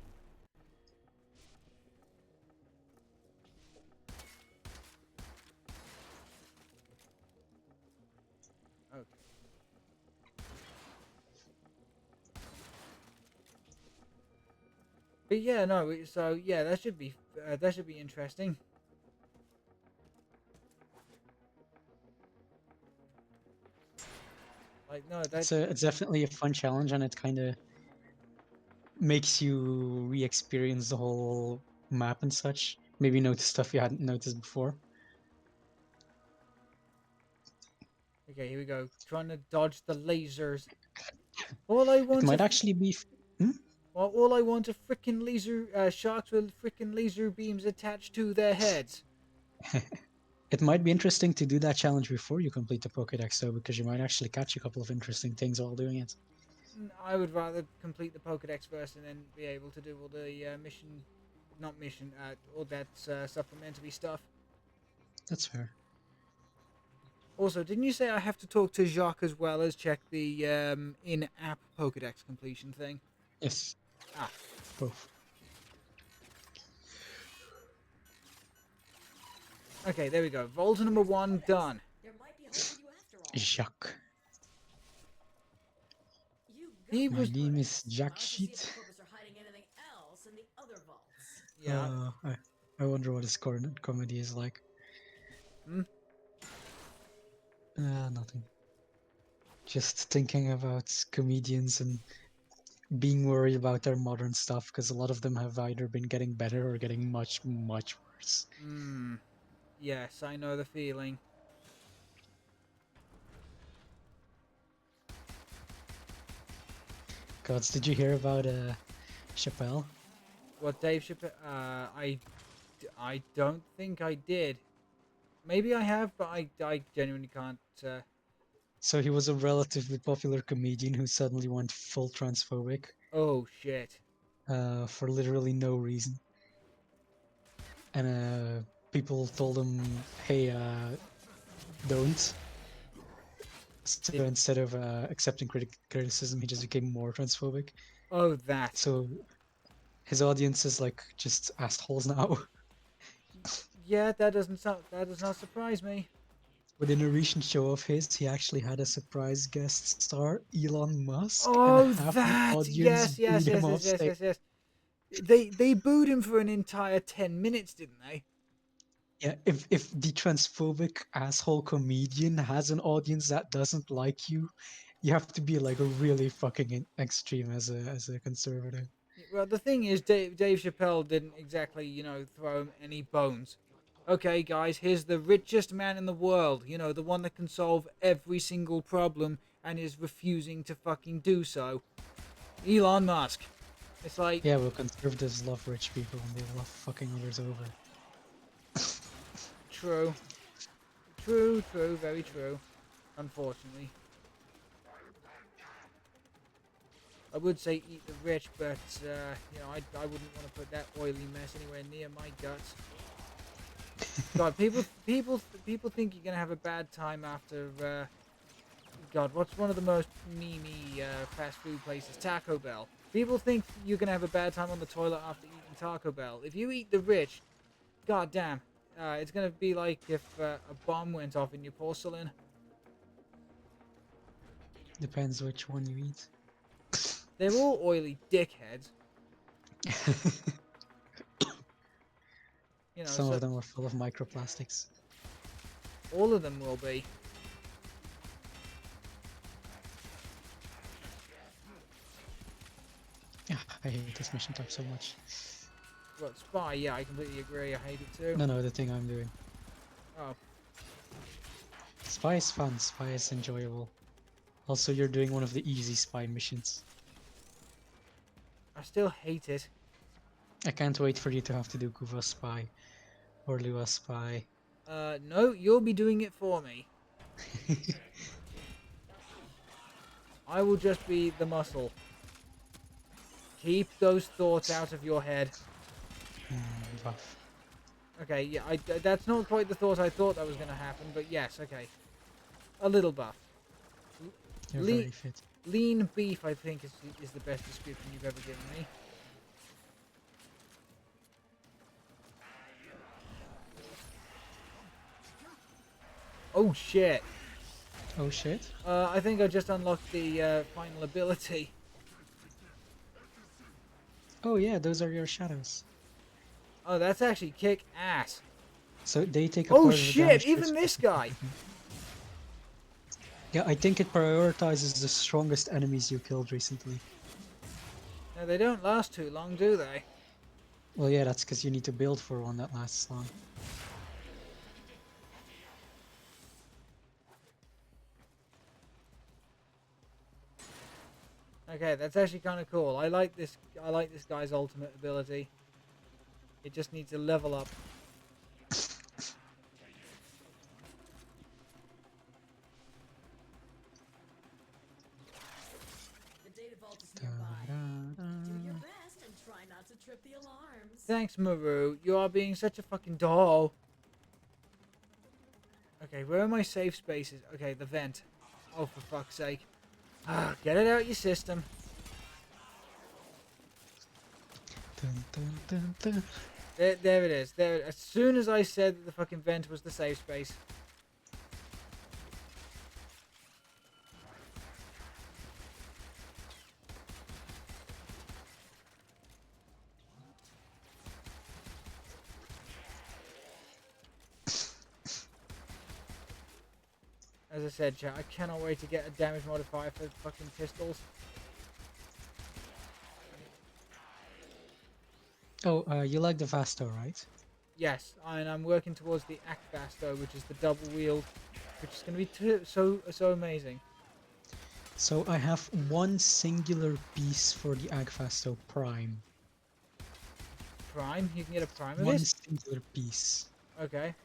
Okay. But yeah, no. So yeah, that should be interesting. Like no, that It's definitely a fun challenge, and it kind of makes you re-experience the whole map and such. Maybe notice stuff you hadn't noticed before. okay. Here we go. Trying to dodge the lasers. All I It want might to actually be. Hmm? well, all I want are frickin' laser sharks with frickin' laser beams attached to their heads. It might be interesting to do that challenge before you complete the Pokédex, though, because you might actually catch a couple of interesting things while doing it. I would rather complete the Pokédex first and then be able to do all the all that supplementary stuff. That's fair. Also, didn't you say I have to talk to Jacques as well as check the in-app Pokédex completion thing? Yes, Ah, both. okay, there we go. Vault number 1 done. There might be hope for you after all. Jacques. You He go My was- name is Jack I'll have to see if Sheet. the Corpus are hiding anything else in the other vaults. Yeah. I wonder what his comedy is like. Hmm? Nothing. Just thinking about comedians and being worried about their modern stuff, because a lot of them have either been getting better or getting much, much worse. Yes, I know the feeling. Gods, did you hear about Chappelle? What Dave Chappelle? I don't think I did. Maybe I have, but I genuinely can't. So he was a relatively popular comedian who suddenly went full transphobic Oh shit. for literally no reason. And people told him, hey, don't. So Did- instead of accepting criticism, he just became more transphobic. Oh, that. So his audience is like just assholes now. Yeah, that does not surprise me. But in a recent show of his, he actually had a surprise guest star, Elon Musk, Oh, and half the that. audience Yes, booed him yes, off yes, yes, stage. yes, yes. They booed him for an entire 10 minutes, didn't they? Yeah, if the transphobic asshole comedian has an audience that doesn't like you, you have to be like a really fucking extreme as a conservative. Well, the thing is, Dave Chappelle didn't exactly, throw him any bones. Okay, guys, here's the richest man in the world. The one that can solve every single problem and is refusing to fucking do so. Elon Musk. It's like, Yeah, well, conservatives love rich people and they love fucking others over. true. True, very true. Unfortunately. I would say eat the rich, but, I wouldn't want to put that oily mess anywhere near my guts. God, people think you're gonna have a bad time after. God, what's one of the most memey fast food places? Taco Bell. People think you're gonna have a bad time on the toilet after eating Taco Bell. If you eat the rich, god damn, it's gonna be like if a bomb went off in your porcelain. Depends which one you eat. They're all oily dickheads. Some So of them are full of microplastics. all of them will be. Yeah, I hate this mission type so much. What, spy? Yeah, I completely agree. I hate it too. No, the thing I'm doing. Oh, Spy is fun, spy is enjoyable. Also, you're doing one of the easy spy missions. I still hate it. I can't wait for you to have to do Kuva spy or Lua spy. No, you'll be doing it for me. I will just be the muscle. Keep those thoughts out of your head. Rough. Okay, yeah, that's not quite the thought I thought that was going to happen, but yes, okay. A little buff. You're Le- very fit. Lean beef, I think, is the best description you've ever given me. Oh, shit. Oh shit. I think I just unlocked the final ability. Oh yeah, those are your shadows. Oh, that's actually kick ass. So they take a Oh, part of the shit, damage. even this guy. Yeah, I think it prioritizes the strongest enemies you killed recently. No, they don't last too long, do they? Well, yeah, that's because you need to build for one that lasts long. Okay, that's actually kind of cool. I like this guy's ultimate ability. It just needs to level up. The data vault is nearby. Do your best and try not to trip the alarms. Thanks, Maru. You are being such a fucking doll. Okay, where are my safe spaces? Okay, the vent. Oh, for fuck's sake. Ah, get it out your system. Dun, dun, dun, dun. There it is. There. As soon as I said that the fucking vent was the safe space. As I said, chat, I cannot wait to get a damage modifier for fucking pistols. Oh, you like the Vasto, right? Yes, and I'm working towards the Akbasto, which is the double wield, which is going to be so amazing. So I have one singular piece for the Agfasto Prime. Prime? You can get a prime of One this? singular piece. Okay.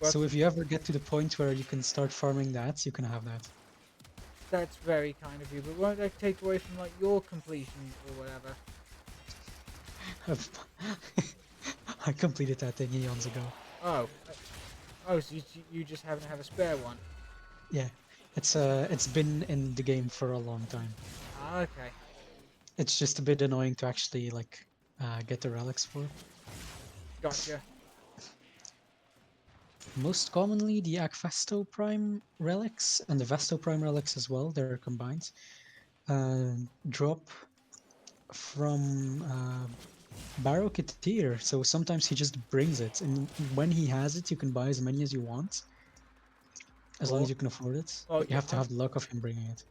So if you ever get to the point where you can start farming that, you can have that. That's very kind of you, but won't that take away from like your completion or whatever? I completed that thing eons ago. Oh. Oh, so you just happen to have a spare one? Yeah, it's been in the game for a long time. Ah, okay. It's just a bit annoying to actually like get the relics for. Gotcha. Most commonly, the Agfasto Prime relics and the Vasto Prime relics as well, they're combined, drop from Baroketeer. So sometimes he just brings it, and when he has it, you can buy as many as you want, as long as you can afford it. Well, But you yeah, have to have the luck of him bringing it.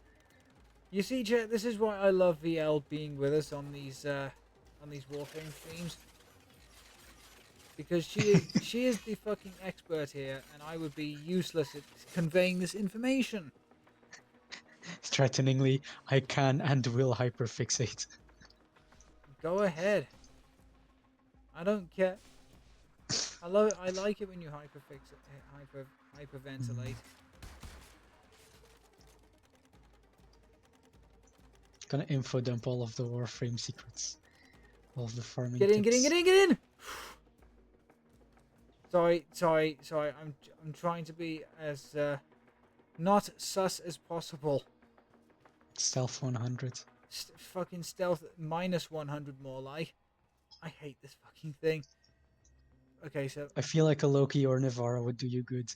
You see, chat, this is why I love Vielle being with us on these Warframe streams. Because she is the fucking expert here, and I would be useless at conveying this information. Threateningly, I can and will hyperfixate. Go ahead. I don't care. I love it. I like it when you hyperventilate. Gonna info dump all of the Warframe secrets. All of the farming Get in, tips. get in! Sorry. I'm trying to be as not sus as possible. Stealth 100. Fucking stealth minus 100 more like. I hate this fucking thing. Okay, so I feel like a Loki or Nivara would do you good.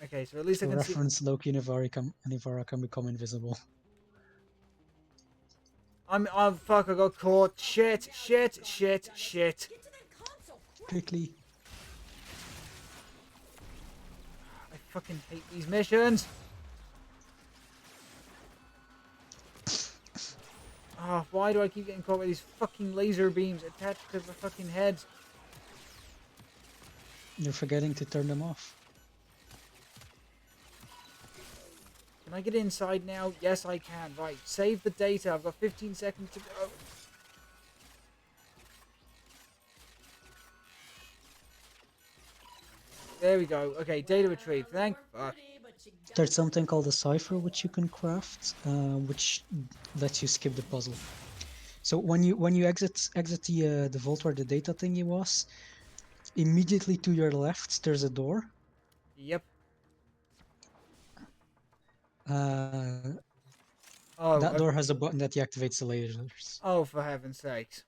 at least So I can see. reference Loki and Nivara can become invisible. I'm fuck. I got caught. Shit. Get to that console quick. Quickly. I fucking hate these missions. Oh, why do I keep getting caught by these fucking laser beams attached to the fucking heads? You're forgetting to turn them off. Can I get inside now? Yes, I can. Right, save the data. I've got 15 seconds to go. There we go. Okay, data retrieved. Thank fuck. There's something called a cipher which you can craft, which lets you skip the puzzle. So when you exit the vault where the data thingy was, immediately to your left there's a door. Yep. Uh, Oh, that door has a button that deactivates the lasers. oh, for heaven's sakes.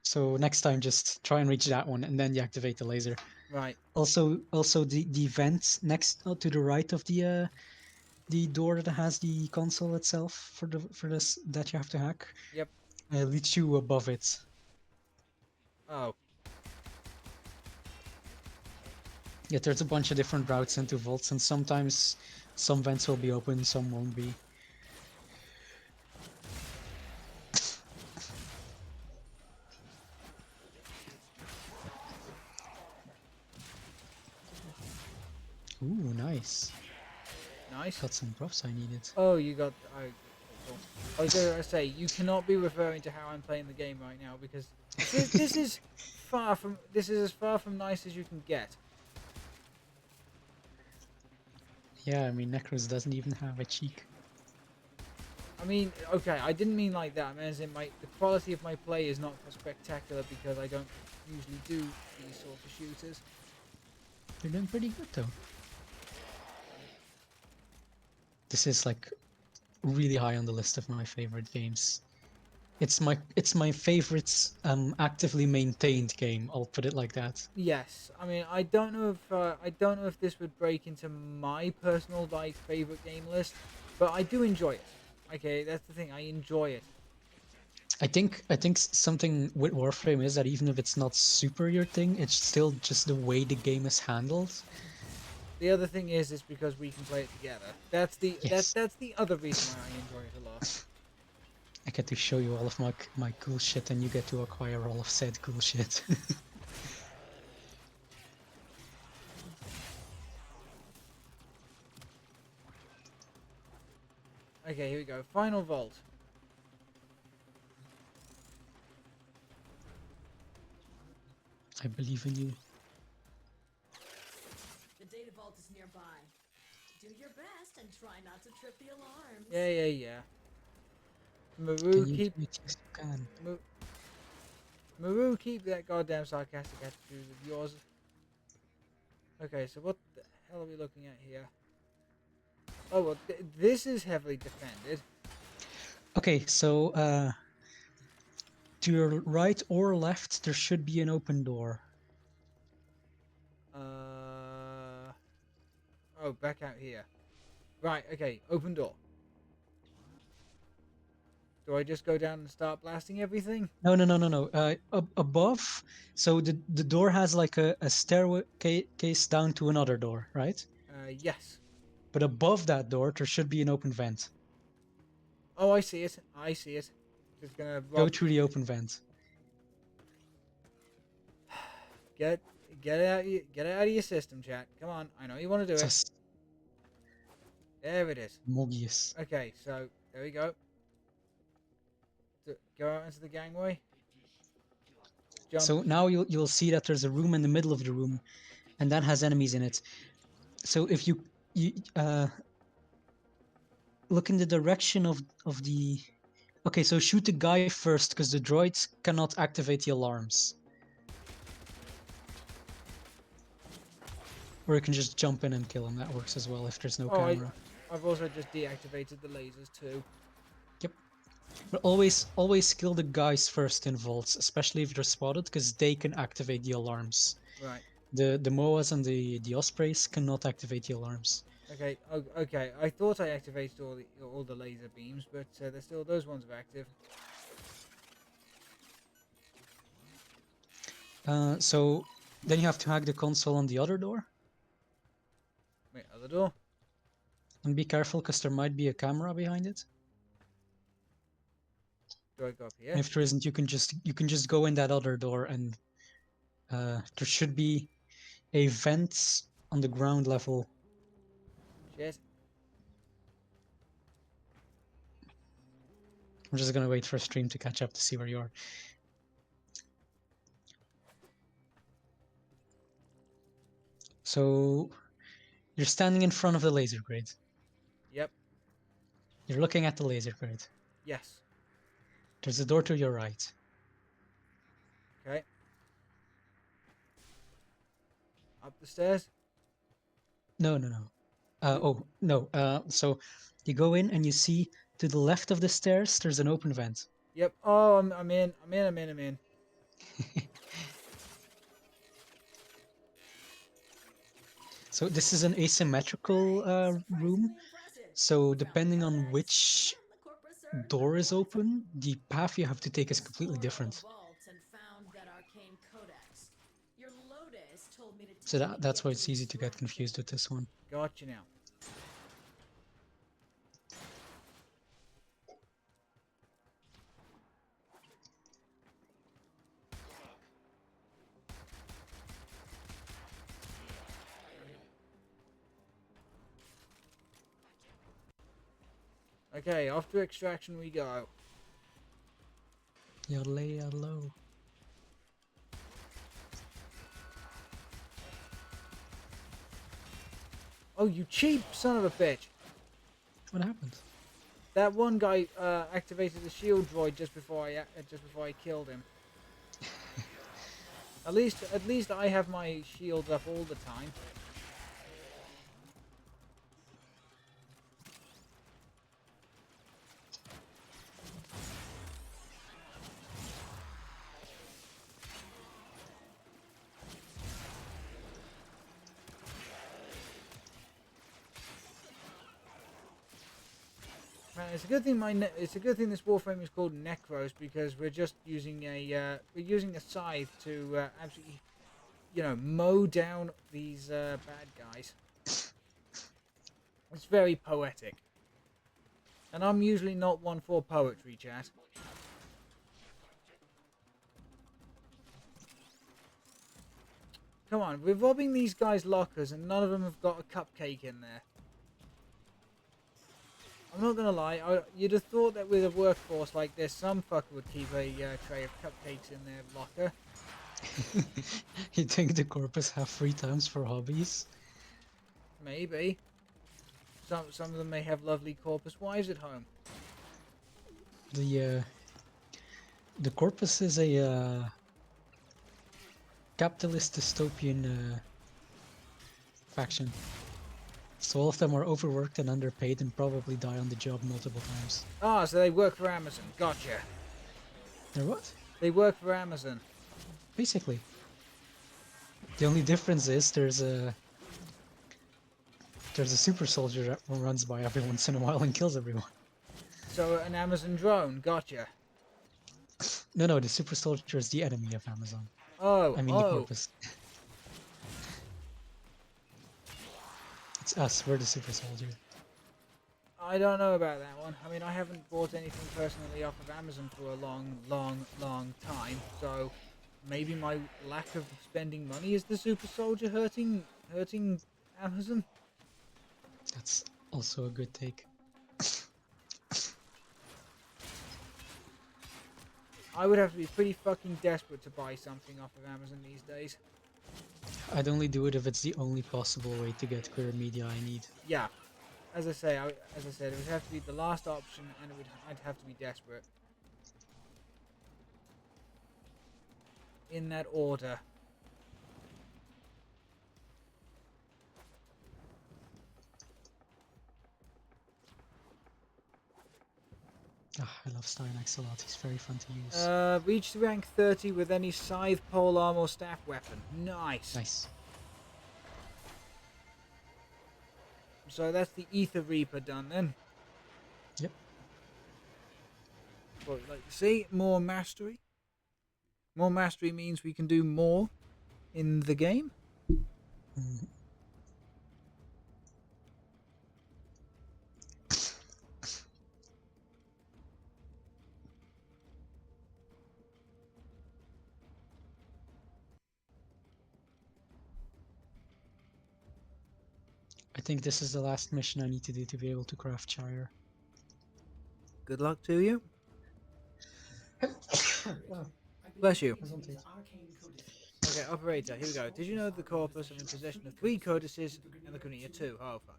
So next time, just try and reach that one and then deactivate the laser. Right. Also the vent next to the right of the door that has the console itself for this that you have to hack Yep. leads you above it. Oh. Yeah, there's a bunch of different routes into vaults, and sometimes some vents will be open, some won't be. Ooh, nice. Nice. Got some props I needed. Oh, you got. Oh, cool. I was going to say, you cannot be referring to how I'm playing the game right now because this is far from. This is as far from nice as you can get. Yeah, I mean, Nekros doesn't even have a cheek. I mean, okay, I didn't mean like that. I mean, as in the quality of my play is not spectacular because I don't usually do these sort of shooters. You're doing pretty good though. This is like really high on the list of my favorite games. It's my favorite actively maintained game. I'll put it like that. Yes, I mean, I don't know if this would break into my personal like favorite game list, but I do enjoy it. Okay, that's the thing. I enjoy it. I think something with Warframe is that even if it's not super your thing, it's still just the way the game is handled. The other thing is because we can play it together. That's the Yes. that's the other reason why I enjoy it a lot. I get to show you all of my cool shit, and you get to acquire all of said cool shit. Okay, here we go. Final vault. I believe in you. The data vault is nearby. Do your best and try not to trip the alarms. Yeah. Maru, Can you keep do it? Yes, you can. Maru, keep that goddamn sarcastic attitude of yours. Okay, so what the hell are we looking at here? Oh, well, this is heavily defended. Okay, so to your right or left, there should be an open door. Oh, back out here. Right, okay, open door. Do I just go down and start blasting everything? No. Above, so the door has like a staircase down to another door, right? Yes. But above that door, there should be an open vent. Oh, I see it. I see it. Just gonna Go rob. through the open vent. Get it out. Get it out of your system, chat. Come on. I know you want to do it. Just There it is. Mogius. Okay, so there we go. Go out into the gangway. Jump. So now you'll see that there's a room in the middle of the room, and that has enemies in it. So if you look in the direction of the... Okay, so shoot the guy first, because the droids cannot activate the alarms. Or you can just jump in and kill him. That works as well if there's no camera. I've also just deactivated the lasers too. Yep. But always kill the guys first in vaults, especially if they're spotted, because they can activate the alarms. Right. The MOAs and the Ospreys cannot activate the alarms. Okay. Okay. I thought I activated all the laser beams, but there's still those ones are active. So then you have to hack the console on the other door. Wait, other door? And be careful, because there might be a camera behind it. Do I go up here? And if there isn't, you can just go in that other door, and there should be a vent on the ground level. Shit. I'm just gonna wait for stream to catch up to see where you are. So you're standing in front of the laser grid. Yep. You're looking at the laser grid. Yes. There's a door to your right. Okay. Up the stairs. No, no, no. Oh, no. So you go in and you see to the left of the stairs, there's an open vent. Yep. Oh, I'm in. I'm in. I'm in. I'm in. So this is an asymmetrical room. So depending on which door is open, the path you have to take is completely different. So that's why it's easy to get confused with this one. Gotcha now. Okay, off to extraction we go. Yodel, yodel. Oh, you cheap son of a bitch! What happened? That one guy activated the shield droid just before I killed him. At least I have my shields up all the time. Man, it's a good thing it's a good thing this Warframe is called Nekros, because we're just using a scythe to absolutely, mow down these bad guys. It's very poetic, and I'm usually not one for poetry, chat. Come on, we're robbing these guys' lockers, and none of them have got a cupcake in there. I'm not gonna lie, you'd have thought that with a workforce like this, some fucker would keep a tray of cupcakes in their locker. You think the Corpus have free times for hobbies? Maybe. Some of them may have lovely Corpus wives at home. The Corpus is a capitalist dystopian faction. So all of them are overworked and underpaid and probably die on the job multiple times. Ah, so they work for Amazon. Gotcha. They're what? They work for Amazon. Basically. The only difference is there's a super soldier that runs by every once in a while and kills everyone. So an Amazon drone. Gotcha. No, the super soldier is the enemy of Amazon. Oh, I mean the Corpus. It's us, we're the super soldier. I don't know about that one. I mean, I haven't bought anything personally off of Amazon for a long time. So maybe my lack of spending money is the super soldier hurting Amazon. That's also a good take. I would have to be pretty fucking desperate to buy something off of Amazon these days. I'd only do it if it's the only possible way to get queer media I need. Yeah, as I said, it would have to be the last option, and I'd have to be desperate. In that order. I love Stynax a lot, he's very fun to use. Reach rank 30 with any scythe, polearm, or staff weapon. Nice. Nice. So that's the Ether Reaper done then. Yep. What we'd like to see, more mastery. More mastery means we can do more in the game. Mm. I think this is the last mission I need to do to be able to craft Shire. Good luck to you. Bless you. Okay, operator, here we go. Did you know the Corpus are in possession of 3 codices and the Grineer 2? Oh, fuck.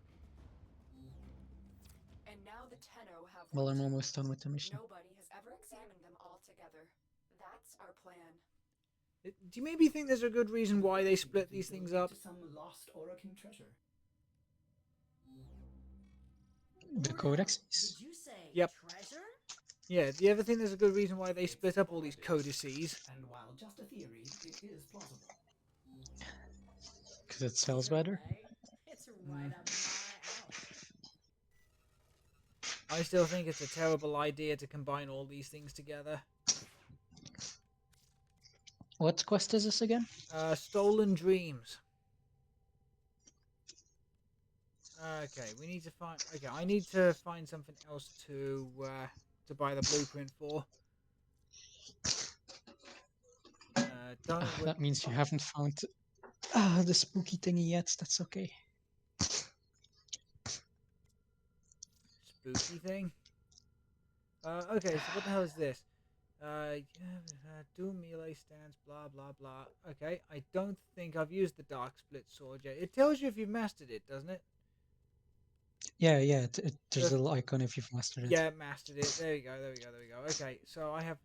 And now the Tenno have Well, I'm almost done with the mission. Nobody has ever examined them together. That's our plan. Do you maybe think there's a good reason why they split these things up? To some lost Orokin treasure. The Oro, codexes. did you say Yep. treasure? Yeah, do you ever think there's a good reason why they split up all these codices? And while just a theory, it is plausible. Because it sells Either better. way, it's right up my alley. I still think it's a terrible idea to combine all these things together. What quest is this again? Stolen Dreams. Okay, we need to find... Okay, I need to find something else to buy the blueprint for. That means you haven't found the spooky thingy yet. That's okay. Spooky thing? Okay, so what the hell is this? Do melee stance, blah, blah, blah. Okay, I don't think I've used the Dark Split Sword yet. It tells you if you've mastered it, doesn't it? Yeah, there's a little icon if you've mastered it. Yeah, mastered it. There we go, there we go, there we go. Okay, so I have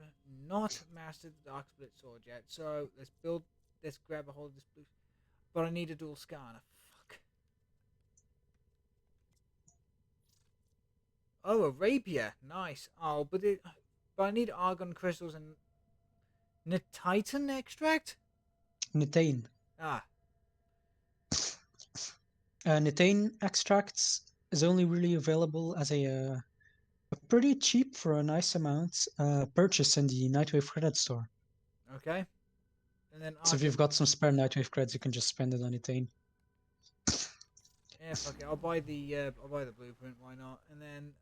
not mastered the Dark Split Sword yet. So let's grab a hold of this blue. But I need a dual scanner. Fuck. Oh, a rapier. Nice. Oh, but I need argon crystals and Titan extract? Nethane. Ah, Nethane extracts is only really available as a pretty cheap for a nice amount purchase in the Nightwave credit store. okay. And then So if you've got some spare Nightwave credits, you can just spend it on Nethane. yeah, fuck it. I'll buy the blueprint. Why not? And then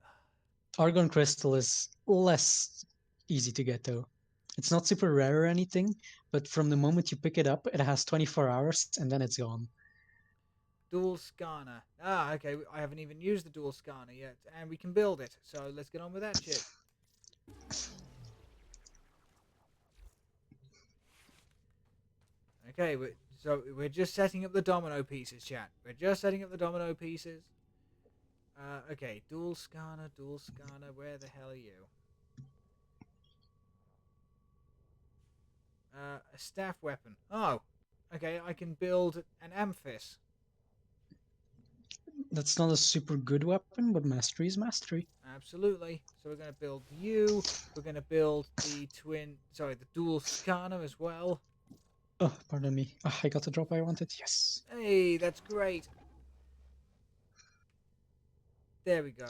Argon crystal is less easy to get though. It's not super rare or anything, but from the moment you pick it up, it has 24 hours and then it's gone. dual scanner. Ah, okay. I haven't even used the dual scanner yet, and we can build it. So let's get on with that shit. Okay, we're just setting up the domino pieces, chat. We're just setting up the domino pieces. Okay, dual scanner. Where the hell are you? A staff weapon. Oh, okay. I can build an amphis. That's not a super good weapon, but mastery is mastery. Absolutely. So we're going to build you. We're going to build the dual scanner as well. Oh, pardon me. Oh, I got the drop I wanted. Yes. Hey, that's great. There we go.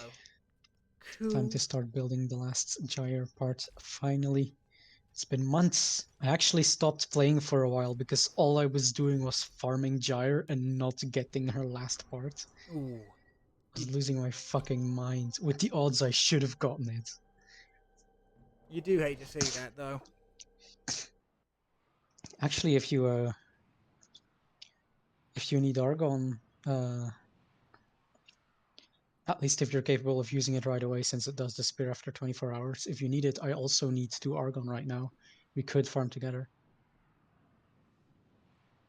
Cool. Time to start building the last gyre part. Finally. It's been months. I actually stopped playing for a while because all I was doing was farming gyre and not getting her last part. Ooh. I was losing my fucking mind. With the odds I should have gotten it. You do hate to see that, though. Actually, if you need Argon, at least if you're capable of using it right away, since it does disappear after 24 hours. If you need it, I also need 2 Argon right now. We could farm together.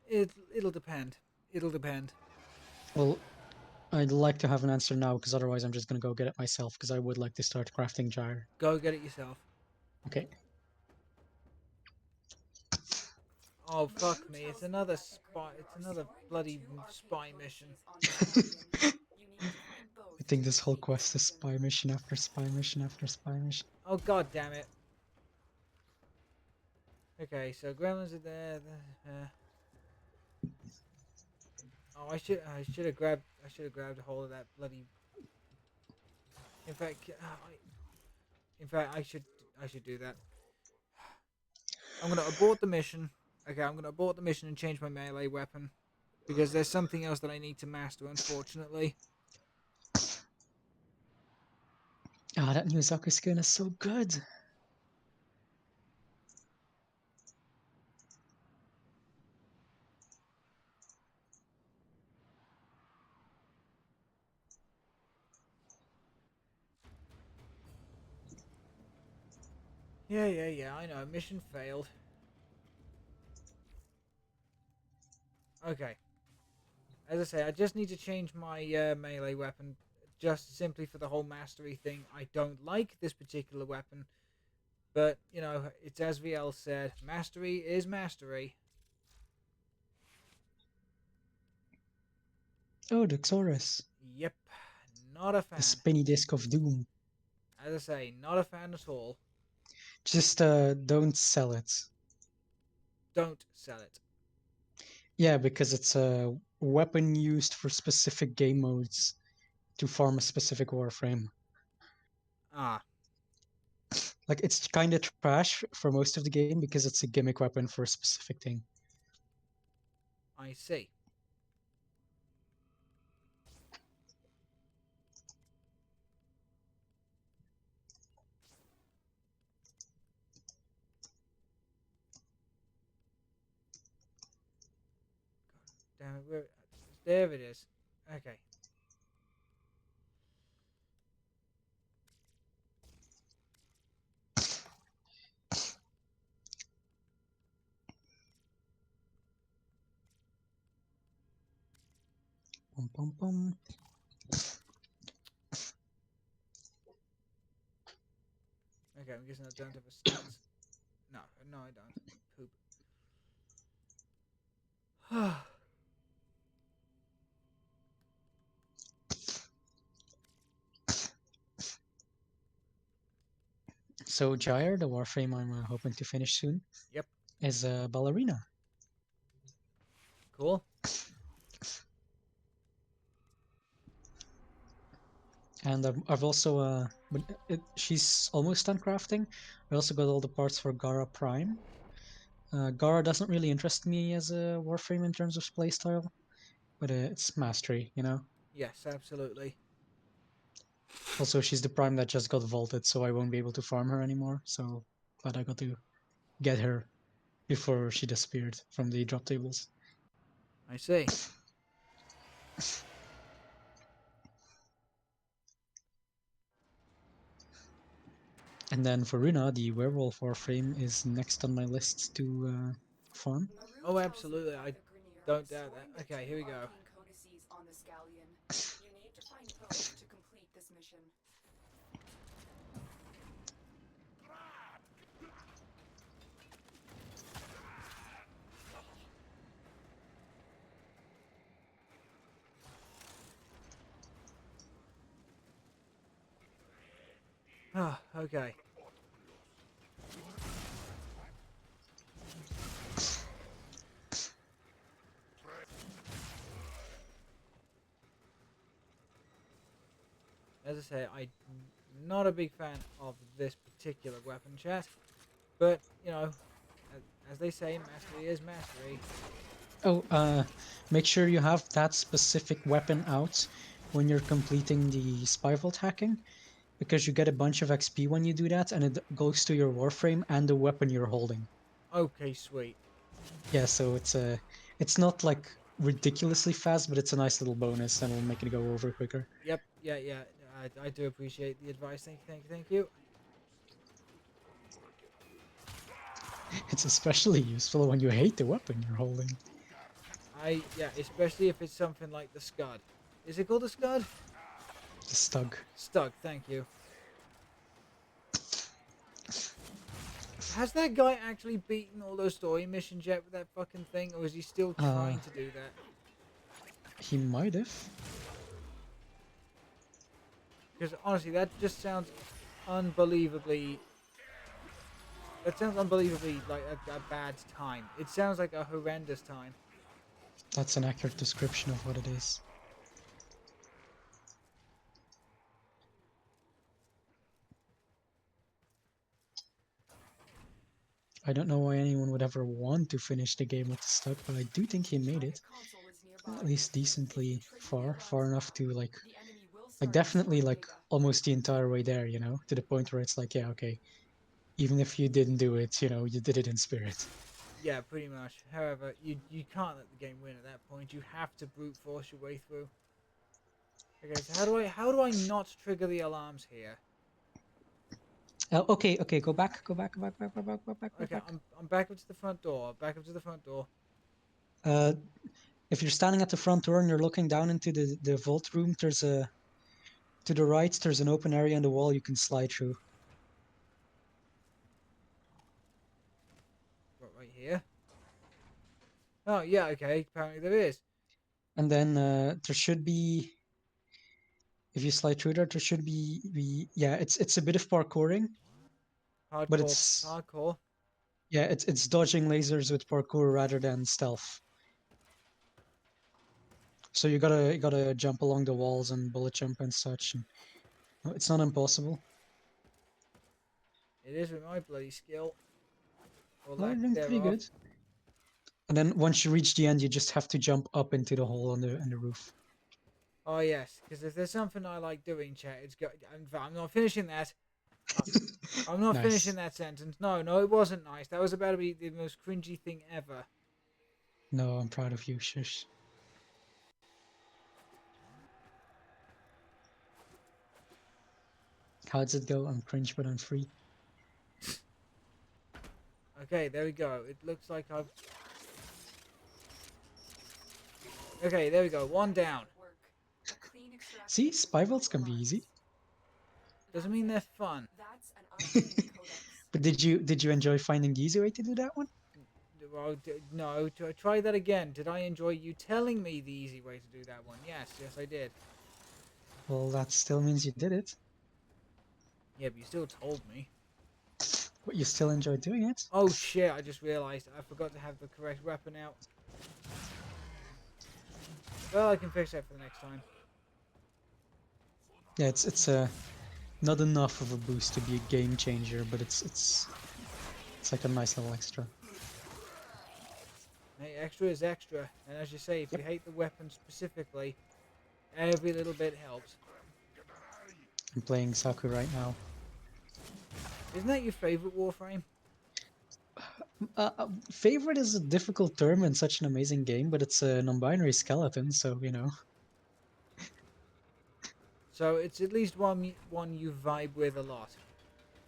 It'll depend. It'll depend. Well, I'd like to have an answer now, because otherwise I'm just going to go get it myself, because I would like to start crafting gyre. Go get it yourself. Okay. Oh, fuck me. It's another spy. It's another bloody spy mission. I think this whole quest is spy mission after spy mission after spy mission. Oh, god damn it. Okay, so gremlins are there. Oh, I should have grabbed a hold of that bloody. In fact, I should do that. I'm gonna abort the mission. Okay, I'm gonna abort the mission and change my melee weapon because there's something else that I need to master, unfortunately. Ah, that new Zaku skin is so good. Yeah, I know. Mission failed. Okay. As I say, I just need to change my melee weapon just simply for the whole mastery thing. I don't like this particular weapon, But, you know, it's as Vielle said, mastery is mastery. Oh, the Xorus. Yep, not a The fan. spinny disc of doom. As I say, not a fan at all. Just don't sell it. Don't sell it. Yeah, because it's a weapon used for specific game modes to farm a specific Warframe. Ah, Like, it's kind of trash for most of the game because it's a gimmick weapon for a specific thing. I see. Damn it, there it is. Okay. Bum, bum, bum. Okay, I'm guessing I don't have a stance. No, I don't. Poop. So Gyre, the Warframe I'm hoping to finish soon, Yep. is a ballerina. Cool. And I've also, she's almost done crafting. I also got all the parts for Gara Prime. Gara doesn't really interest me as a Warframe in terms of playstyle, but it's mastery, you know? Yes, absolutely. Also, she's the Prime that just got vaulted, so I won't be able to farm her anymore, so glad I got to get her before she disappeared from the drop tables. I see. And then for Runa, the Werewolf Warframe is next on my list to farm. Oh, Maru tells me absolutely. about I the Grineer don't have doubt sworn that. to Okay, two here we go. arcane codices on the Scallion. You need to find both to complete this mission. Ah, okay. As I say, I'm not a big fan of this particular weapon, chat. But, you know, as they say, mastery is mastery. Oh, make sure you have that specific weapon out when you're completing the spy vault hacking, because you get a bunch of XP when you do that, and it goes to your Warframe and the weapon you're holding. Okay, sweet. Yeah, so it's not like ridiculously fast, but it's a nice little bonus and will make it go over quicker. Yep, yeah. I do appreciate the advice. Thank you. It's especially useful when you hate the weapon you're holding. Yeah, especially if it's something like the Scud. Is it called the Scud? The Stug. Stug, thank you. Has that guy actually beaten all those story missions yet with that fucking thing, or is he still trying to do that? He might have. Because honestly, that just sounds unbelievably... That sounds unbelievably like a bad time. It sounds like a horrendous time. That's an accurate description of what it is. I don't know why anyone would ever want to finish the game with the Stug, but I do think he made it. Private console is nearby. At least decently far enough to like The enemy will start definitely destroying like data. almost the entire way there, you know, to the point where it's like, yeah, okay, even if you didn't do it, you know, you did it in spirit. Yeah, pretty much. However, you can't let the game win at that point. You have to brute force your way through. Okay, so how do I not trigger the alarms here? Okay, go back, go back, go back, Okay, back. I'm back up to the front door. Back up to the front door. Uh, if you're standing at the front door and you're looking down into the vault room, there's a to the right. There's an open area in the wall you can slide through. right here. Oh, yeah, okay. Apparently there is. And then there should be, if you slide through there should be yeah, it's a bit of parkouring, but Hardcore. it's Hardcore. yeah, it's dodging lasers with parkour rather than stealth. So you gotta jump along the walls and bullet jump and such. And, no, it's not impossible. It is with my bloody skill. Or Well, lack you're doing pretty thereof. good. And then once you reach the end, you just have to jump up into the hole on the roof. Oh, yes. Because if there's something I like doing, chat, it's go. I'm not finishing that. I'm not Nice. finishing that sentence. No, it wasn't nice. That was about to be the most cringy thing ever. No, I'm proud of you, shush. How does it go? I'm cringe, but I'm free. Okay, there we go. It looks like I've... Okay, there we go. One down. Work. A clean extraction See, with spy no vaults can be easy. lies. Doesn't mean they're fun. That's an arcane codex. But did you enjoy finding the easy way to do that one? Well, no, try that again. Did I enjoy you telling me the easy way to do that one? Yes, I did. Well, that still means you did it. Yeah, but you still told me. But you still enjoyed doing it. Oh shit, I just realised I forgot to have the correct weapon out. Well, I can fix that for the next time. Yeah, it's not enough of a boost to be a game changer, but it's like a nice little extra. Hey, extra is extra, and as you say, if you hate the weapon specifically, every little bit helps. I'm playing Saku right now. Isn't that your favourite Warframe? Favorite is a difficult term in such an amazing game, but it's a non-binary skeleton, so you know. So it's at least one you vibe with a lot.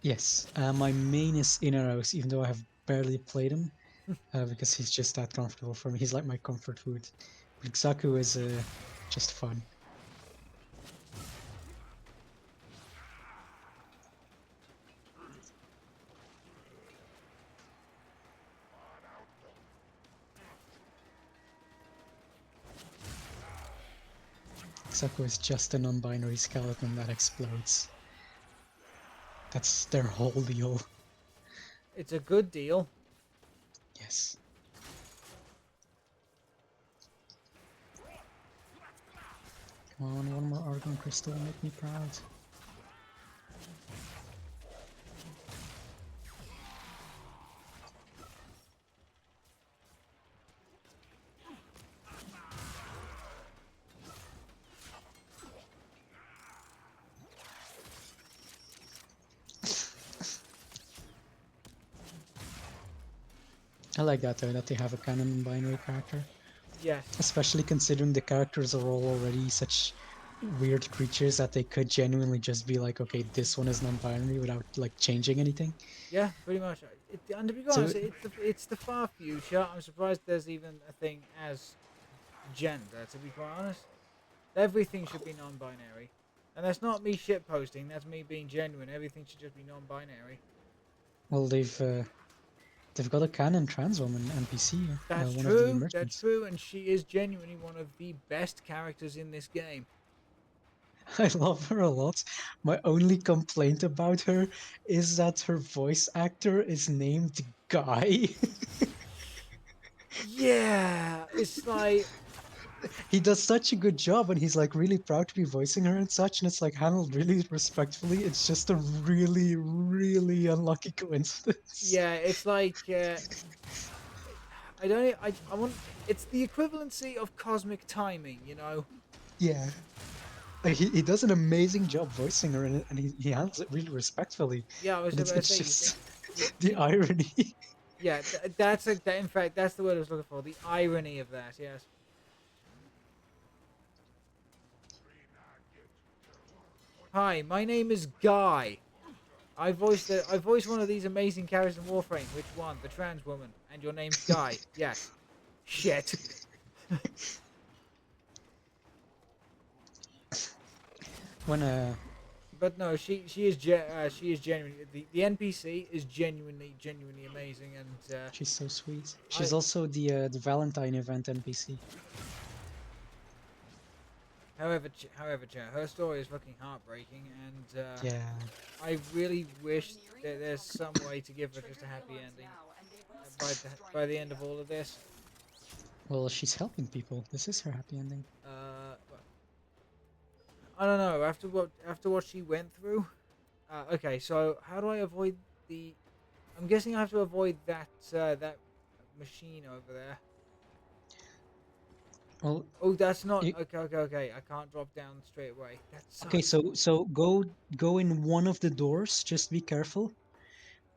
Yes, my main is Inaros, even though I have barely played him, because he's just that comfortable for me. He's like my comfort food. But Saku is just fun. Saku is just a non-binary skeleton that explodes. That's their whole deal. It's a good deal. Yes. Come on, one more Argon Crystal, make me proud. I like that though, that they have a canon binary character. Yes. Especially considering the characters are all already such weird creatures that they could genuinely just be like, okay, this one is non-binary without like changing anything. Yeah, pretty much. And to be So- honest, it's the far future. I'm surprised there's even a thing as gender, to be quite honest. Everything should be non-binary. And that's not me shitposting, that's me being genuine. Everything should just be non-binary. Well, they've got a canon trans woman NPC. That's one of the true, merchants. that's true, and she is genuinely one of the best characters in this game. I love her a lot. My only complaint about her is that her voice actor is named Guy. Yeah, it's like... He does such a good job and he's like really proud to be voicing her and such, and it's like handled really respectfully. It's just a really, really unlucky coincidence. Yeah, it's like... I want... It's the equivalency of cosmic timing, you know? Yeah. Like, he does an amazing job voicing her and he handles it really respectfully. Yeah, I was But about to it's say... just the irony. Yeah, in fact, that's the word I was looking for. The irony of that, yes. Hi, my name is Guy. I voiced one of these amazing characters in Warframe. Which one? The trans woman. And your name's Guy. Yes. Shit. When but no, she is genuinely the NPC is genuinely amazing, and She's so sweet. She's I- also the Valentine event NPC. however, chat, her story is fucking heartbreaking, and Yeah. I really wish that there's some way to give her just a happy ending by the end of all of this. Well, she's helping people. This is her happy ending. Well, I don't know. After what she went through. Okay, so how do I avoid the? I'm guessing I have to avoid that that machine over there. Well, Oh, that's not you, okay. I can't drop down straight away. That's okay. So go in one of the doors. Just be careful.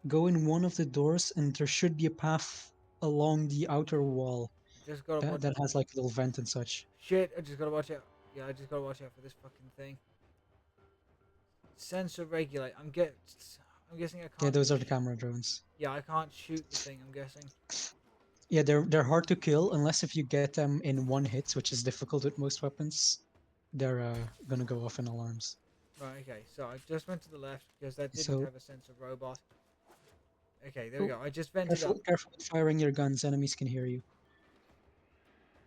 Go in one of the doors, and there should be a path along the outer wall just gotta watch. that has like a little vent and such. Shit! I just gotta watch out. Yeah, I just gotta watch out for this fucking thing. Sensor regulate. I'm guessing I Yeah, can't. those are the camera drones. Yeah, I can't shoot the thing. I'm guessing. Yeah, they're hard to kill unless if you get them in one hit, which is difficult with most weapons. They're gonna go off in alarms. Right. Okay. So I just went to the left because that didn't So have a sensor robot. Okay. There we oh, go. I just vented up. careful with firing your guns. Enemies can hear you.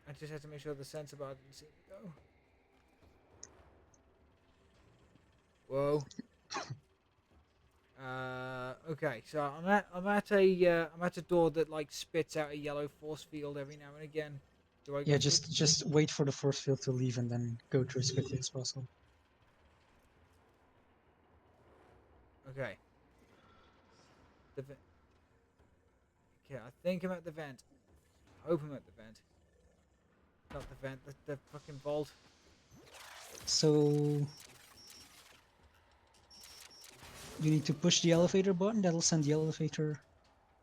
I just had to make sure the sensor bar didn't see me go. Whoa. Okay, so I'm at a door that like spits out a yellow force field every now and again. Do I go Yeah, through? just wait for the force field to leave and then go through as quickly as possible. Okay. The vent. Okay, I think I'm at the vent. I hope I'm at the vent. Not the vent, the fucking vault. So you need to push the elevator button. That'll send the elevator.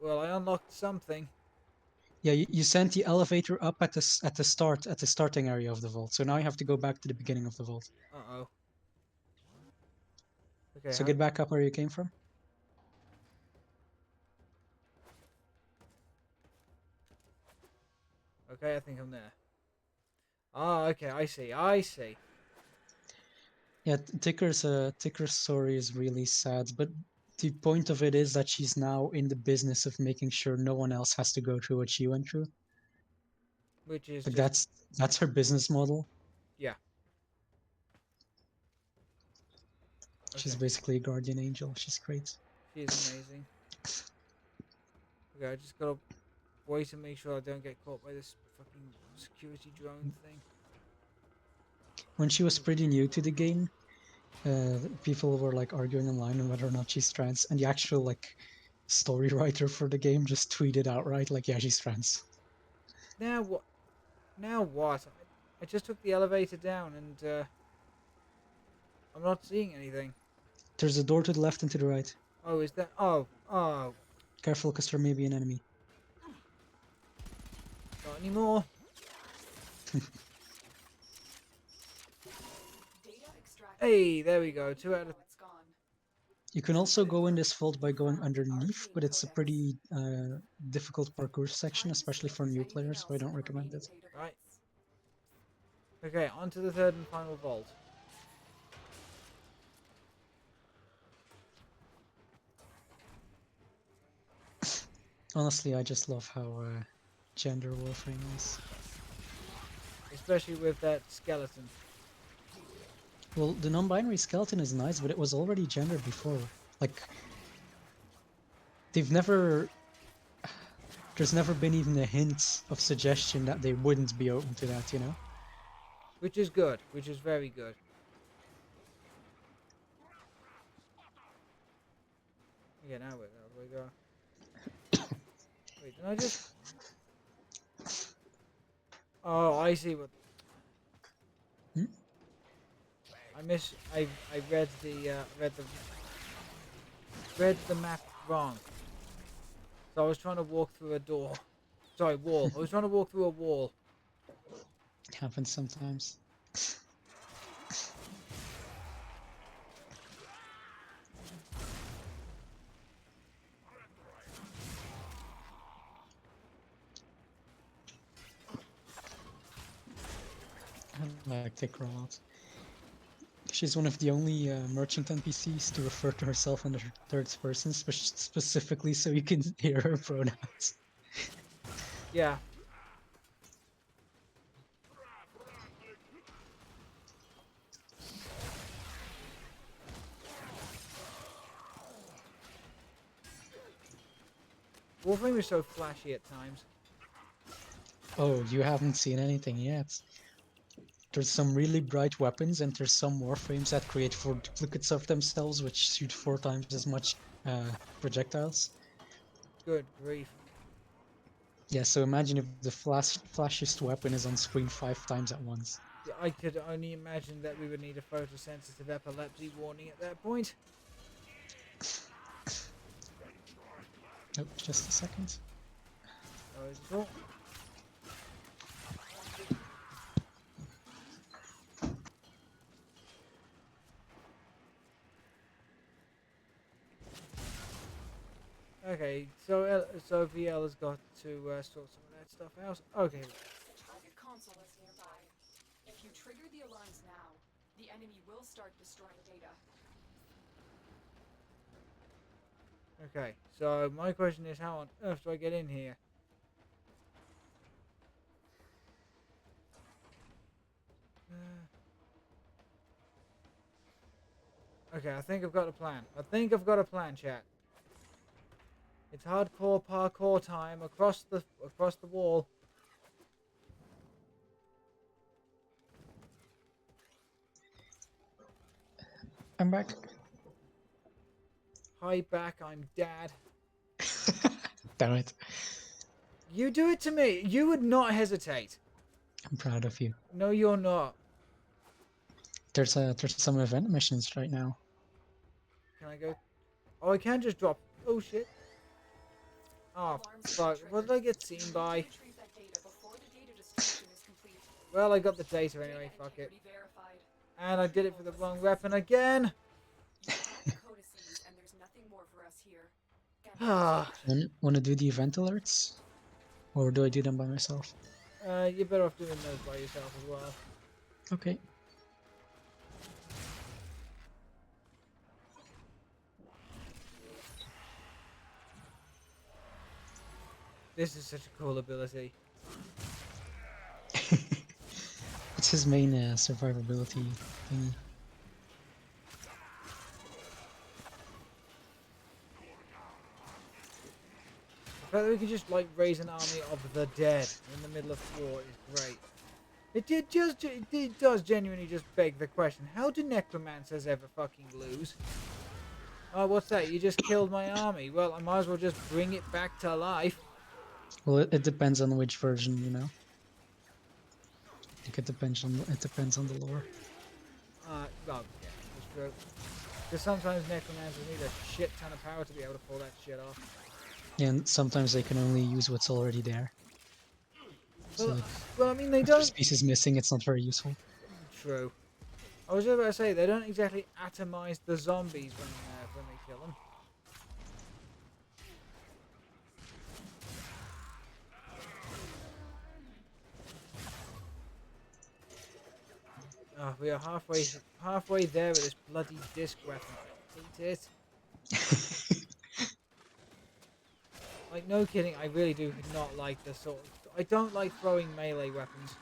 Well, I unlocked something. Yeah, you sent the elevator up at the starting area of the vault. So now you have to go back to the beginning of the vault. Uh-oh. Okay, So get back up where you came from. okay, I think I'm there. Ah, okay, I see. Yeah, Ticker's story is really sad, but the point of it is that she's now in the business of making sure no one else has to go through what she went through. Which is Like just, that's her business model. yeah. She's Okay, basically a guardian angel. She's great. she is amazing. Okay, I just gotta wait to make sure I don't get caught by this fucking security drone thing. When she was pretty new to the game, people were like arguing online on whether or not she's trans, and the actual like story writer for the game just tweeted outright like, "Yeah, she's trans." Now what? Now what? I just took the elevator down and I'm not seeing anything. There's a door to the left and to the right. Oh, is that? Oh, Careful, because there may be an enemy. not anymore. Data extracted. Hey, there we go. 2 out of. It's gone. You can also go in this vault by going underneath, but it's a pretty difficult parkour section, especially for new players, so I don't recommend it. Right. Okay, on to the third and final vault. Honestly, I just love how gender Warframe is. Especially with that skeleton. Well, the non-binary skeleton is nice, but it was already gendered before. Like, they've never... There's never been even a hint of suggestion that they wouldn't be open to that, you know? Which is good. Which is very good. Okay, now where do we go? Wait, did I just... Oh, I see what... Hmm? I read the map wrong. So I was trying to walk through a door. Sorry, wall. I was trying to walk through a wall. It happens sometimes. I like Tick rollout. She's one of the only merchant NPCs to refer to herself in the third person, specifically so you can hear her pronouns. Yeah. Warframe is so flashy at times. Oh, you haven't seen anything yet. There's some really bright weapons, and there's some Warframes that create 4 duplicates of themselves, which shoot 4 times as much projectiles. Good grief. Yeah, so imagine if the flashiest weapon is on screen 5 times at once. Yeah, I could only imagine that we would need a photosensitive epilepsy warning at that point. Oh, just a second. No worries at all. Okay, so Vielle has got to sort some of that stuff out. Okay. The target console is nearby. If you trigger the alarms now, the enemy will start destroying data. Okay, so my question is, how on earth do I get in here? Okay, I think I've got a plan. Chat. It's hardcore parkour time across the wall. I'm back. Hi back, I'm dad. Damn it. You do it to me. You would not hesitate. I'm proud of you. No, you're not. There's some event missions right now. Can I go? Oh, I can just drop. Oh shit. Oh Alarms fuck. triggered. What did I get seen by? Retrieve that data before the data destruction is complete. Well, I got the data anyway. Data Fuck it. integrity verified. And I did it for the wrong weapon again. You have the codices, and there's nothing more for us here. Get Ah. Wanna do the event alerts? Or do I do them by myself? You're better off doing those by yourself as well. Okay. This is such a cool ability. What's his main survivability thingy? The fact that we can just like raise an army of the dead in the middle of war is great. It does genuinely just beg the question: how do necromancers ever fucking lose? Oh, what's that? You just killed my army. Well, I might as well just bring it back to life. Well, it depends on which version, you know. I think it depends on the lore. Well, yeah, that's true. Because sometimes necromancers need a shit ton of power to be able to pull that shit off. Yeah, and sometimes they can only use what's already there. Well, So well, I mean, they if there's don't. pieces missing, it's not very useful. True. I was just about to say they don't exactly atomize the zombies when they kill them. Oh, we are halfway there with this bloody disc weapon. I hate it. Like, no kidding, I really do not like the sort of... I don't like throwing melee weapons.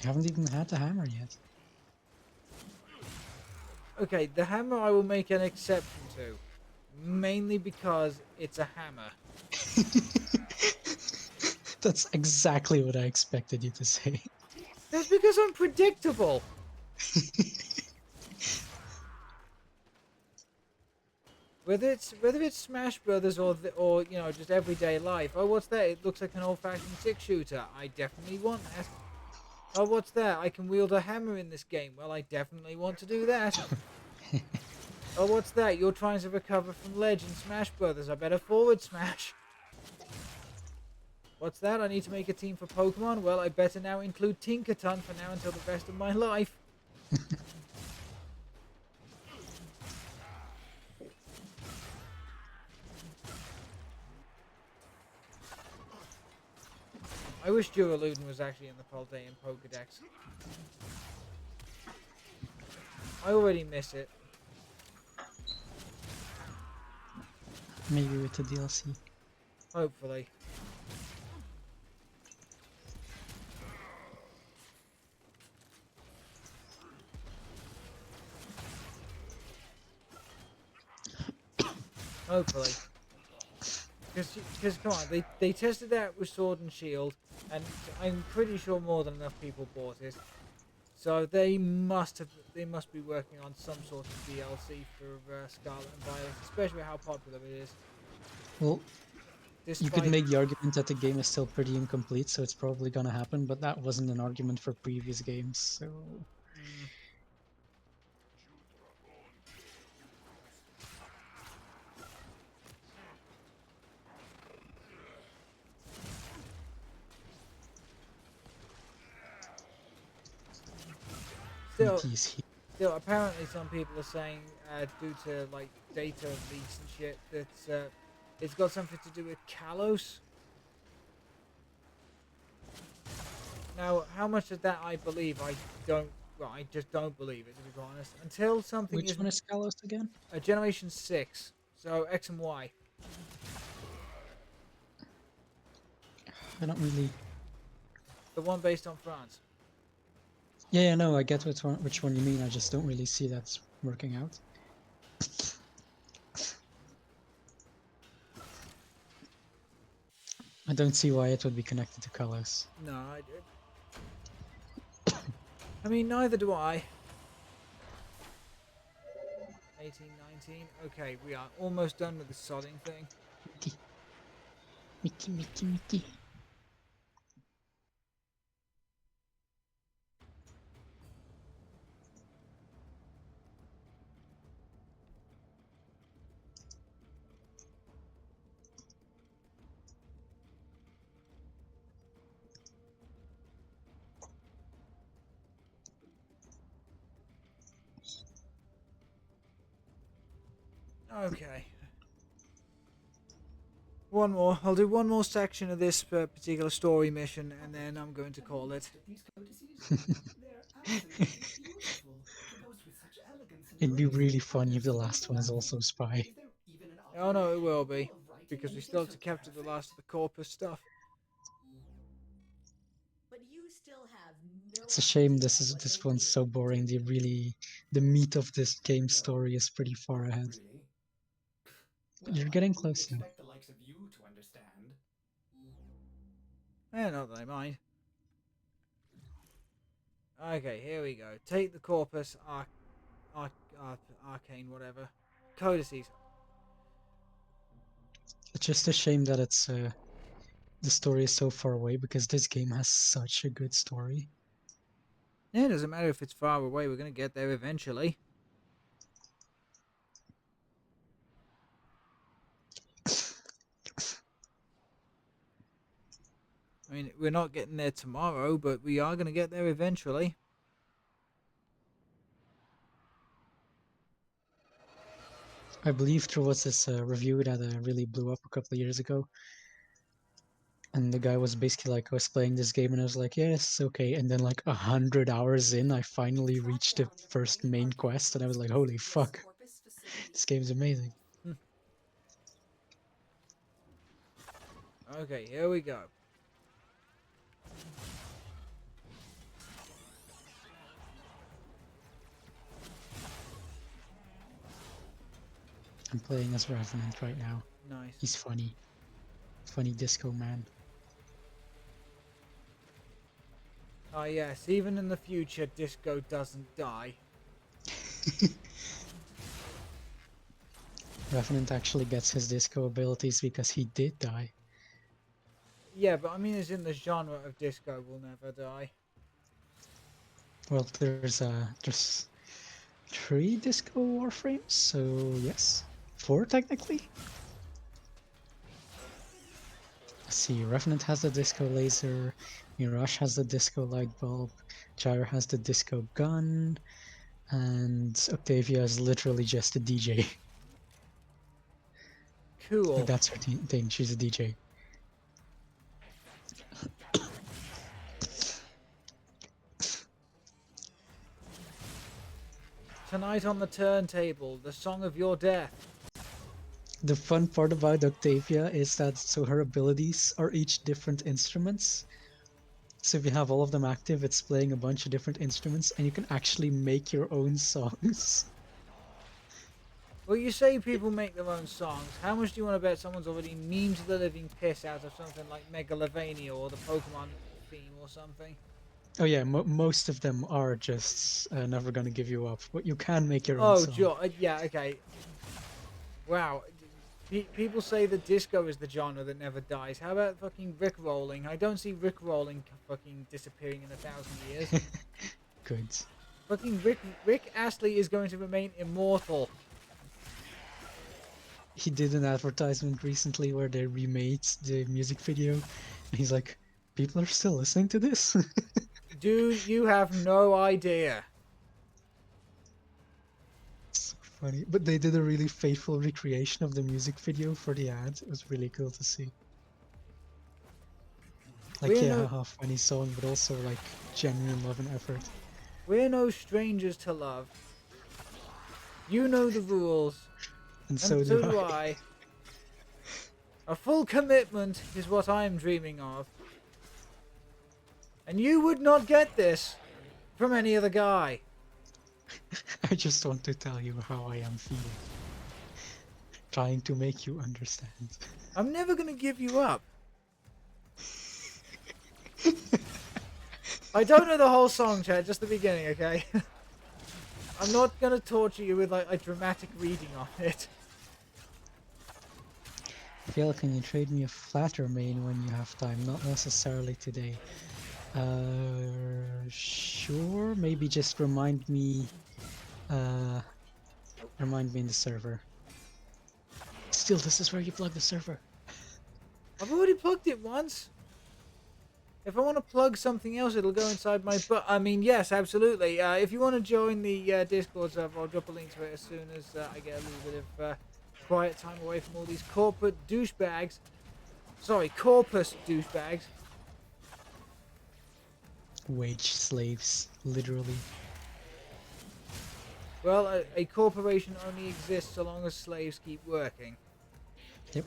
You haven't even had the hammer yet. Okay, the hammer I will make an exception to. Mainly because it's a hammer. That's exactly what I expected you to say. That's because I'm predictable! Whether it's Smash Brothers or you know, just everyday life. Oh, what's that? It looks like an old-fashioned six-shooter. I definitely want that. Oh, what's that? I can wield a hammer in this game. Well, I definitely want to do that. Oh, what's that? You're trying to recover from ledge in Smash Brothers. I better forward smash. What's that? I need to make a team for Pokemon? Well, I better now include Tinkerton for now until the rest of my life. I wish Duraludin was actually in the Paldean Pokedex. I already miss it. Maybe with the DLC. Hopefully. Hopefully. Because come on, they tested it out with Sword and Shield, and I'm pretty sure more than enough people bought it. So they must be working on some sort of DLC for Scarlet and Violet, especially how popular it is. Well, Despite, you could make the argument that the game is still pretty incomplete, so it's probably gonna happen, but that wasn't an argument for previous games, so... Mm, still, ET's here. still, apparently some people are saying due to like data leaks and shit that it's got something to do with Kalos. Now, how much of that I believe, I don't. Well, I just don't believe it, to be honest. Until something Which is one is Kalos again? a Generation 6, so X and Y. I don't really... The one based on France. Yeah, no, I get which one you mean, I just don't really see that working out. I don't see why it would be connected to Kalos. No, I mean, neither do I. 18, 19. Okay, we are almost done with the sodding thing. Mickey. Okay. One more. I'll do one more section of this particular story mission, and then I'm going to call it. These codices, they're absolutely beautiful, composed with such elegance and It'd be grace. really funny if the There's last no one is also Spy. Is there even an Oh no, it will operator be, capable of writing because we anything still have so to capture the last of the perfect? Corpus stuff. But you still have no It's a shame idea this what this they one's so did, boring. do you? The meat of this game's No, story is pretty far not ahead. really. But you're Well, getting I wouldn't close now. expect the likes of you to understand. Not that I mind. Okay, here we go. Take the Corpus, Arcane, whatever. Codices. It's just a shame that the story is so far away because this game has such a good story. Yeah, it doesn't matter if it's far away, we're going to get there eventually. I mean, we're not getting there tomorrow, but we are going to get there eventually. I believe there was this review that really blew up a couple of years ago. And the guy was basically like, I was playing this game and I was like, yeah, this is okay. And then like 100 hours in, I finally Track reached the down the first remaining main arcane quest and I was like, codices holy to this fuck, Corpus facility. this game's amazing. Okay, here we go. I'm playing as Revenant right now. Nice. He's funny. Funny disco man. Ah, yes, even in the future, Disco doesn't die. Revenant actually gets his disco abilities because he did die. Yeah, but I mean, as in the genre of Disco will never die. Well, there's 3 disco warframes, so yes. 4 technically? Let's see, Revenant has the disco laser, Mirage has the disco light bulb, Gyre has the disco gun, and Octavia is literally just a DJ. Cool. Like that's her thing, she's a DJ. Tonight on the turntable, the song of your death. The fun part about Octavia is that so her abilities are each different instruments. So if you have all of them active, it's playing a bunch of different instruments, and you can actually make your own songs. Well, you say people make their own songs. How much do you want to bet someone's already memed the living piss out of something like Megalovania or the Pokemon theme or something? Oh yeah, most of them are just never gonna give you up, but you can make your own Oh, song. yeah, okay. Wow. People say that disco is the genre that never dies. How about fucking Rickrolling? I don't see Rickrolling fucking disappearing in 1,000 years. Good. Fucking Rick Astley is going to remain immortal. He did an advertisement recently where they remade the music video, and he's like, people are still listening to this? Dude, you have no idea. So funny. But they did a really faithful recreation of the music video for the ad. It was really cool to see. Like, We're yeah, no haha, funny song, but also like genuine love and effort. we're no strangers to love. You know the rules, And and so so do do I. I. A full commitment is what I am dreaming of. And you would not get this from any other guy. I just want to tell you how I am feeling. Trying to make you understand. I'm never gonna give you up. I don't know the whole song, Chad, just the beginning, okay? I'm not gonna torture you with like a dramatic reading on it. Vielle, can you trade me a flatter main when you have time? Not necessarily today. Sure. Maybe just remind me in the server. Still, this is where you plug the server. I've already plugged it once. If I want to plug something else, it'll go inside my butt. I mean, yes, absolutely. If you want to join the Discord server, I'll drop a link to it as soon as I get a little bit of quiet time away from all these corporate douchebags. Sorry, corpus douchebags. Wage slaves, literally. Well, a corporation only exists so long as slaves keep working. Yep.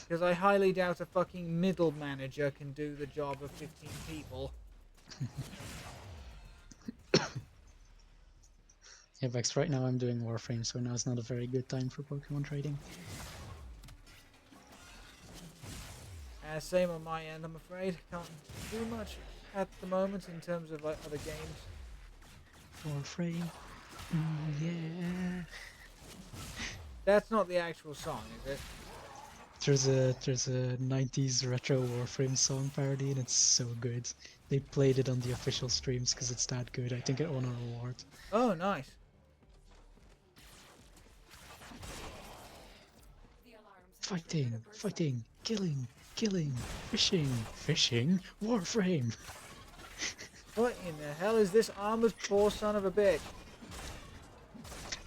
Because I highly doubt a fucking middle manager can do the job of 15 people. Yeah, Vex, right now I'm doing Warframe, so now it's not a very good time for Pokemon trading. Same on my end, I'm afraid. Can't do much at the moment in terms of like other games. Warframe. Yeah. That's not the actual song, is it? There's a 90s retro Warframe song parody, and it's so good. They played it on the official streams because it's that good. I think it won an award. Oh, nice. Fighting, fighting, killing, fishing, Warframe. What in the hell is this armored poor son of a bitch?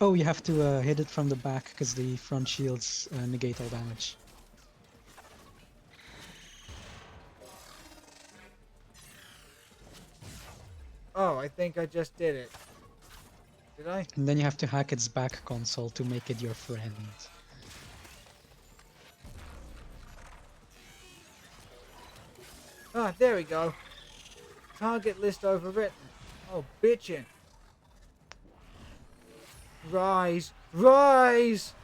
Oh, you have to hit it from the back because the front shields negate all damage. Oh, I think I just did it. Did I? And then you have to hack its back console to make it your friend. Ah, there we go. Target list overwritten. Oh, bitchin'. Rise! Rise!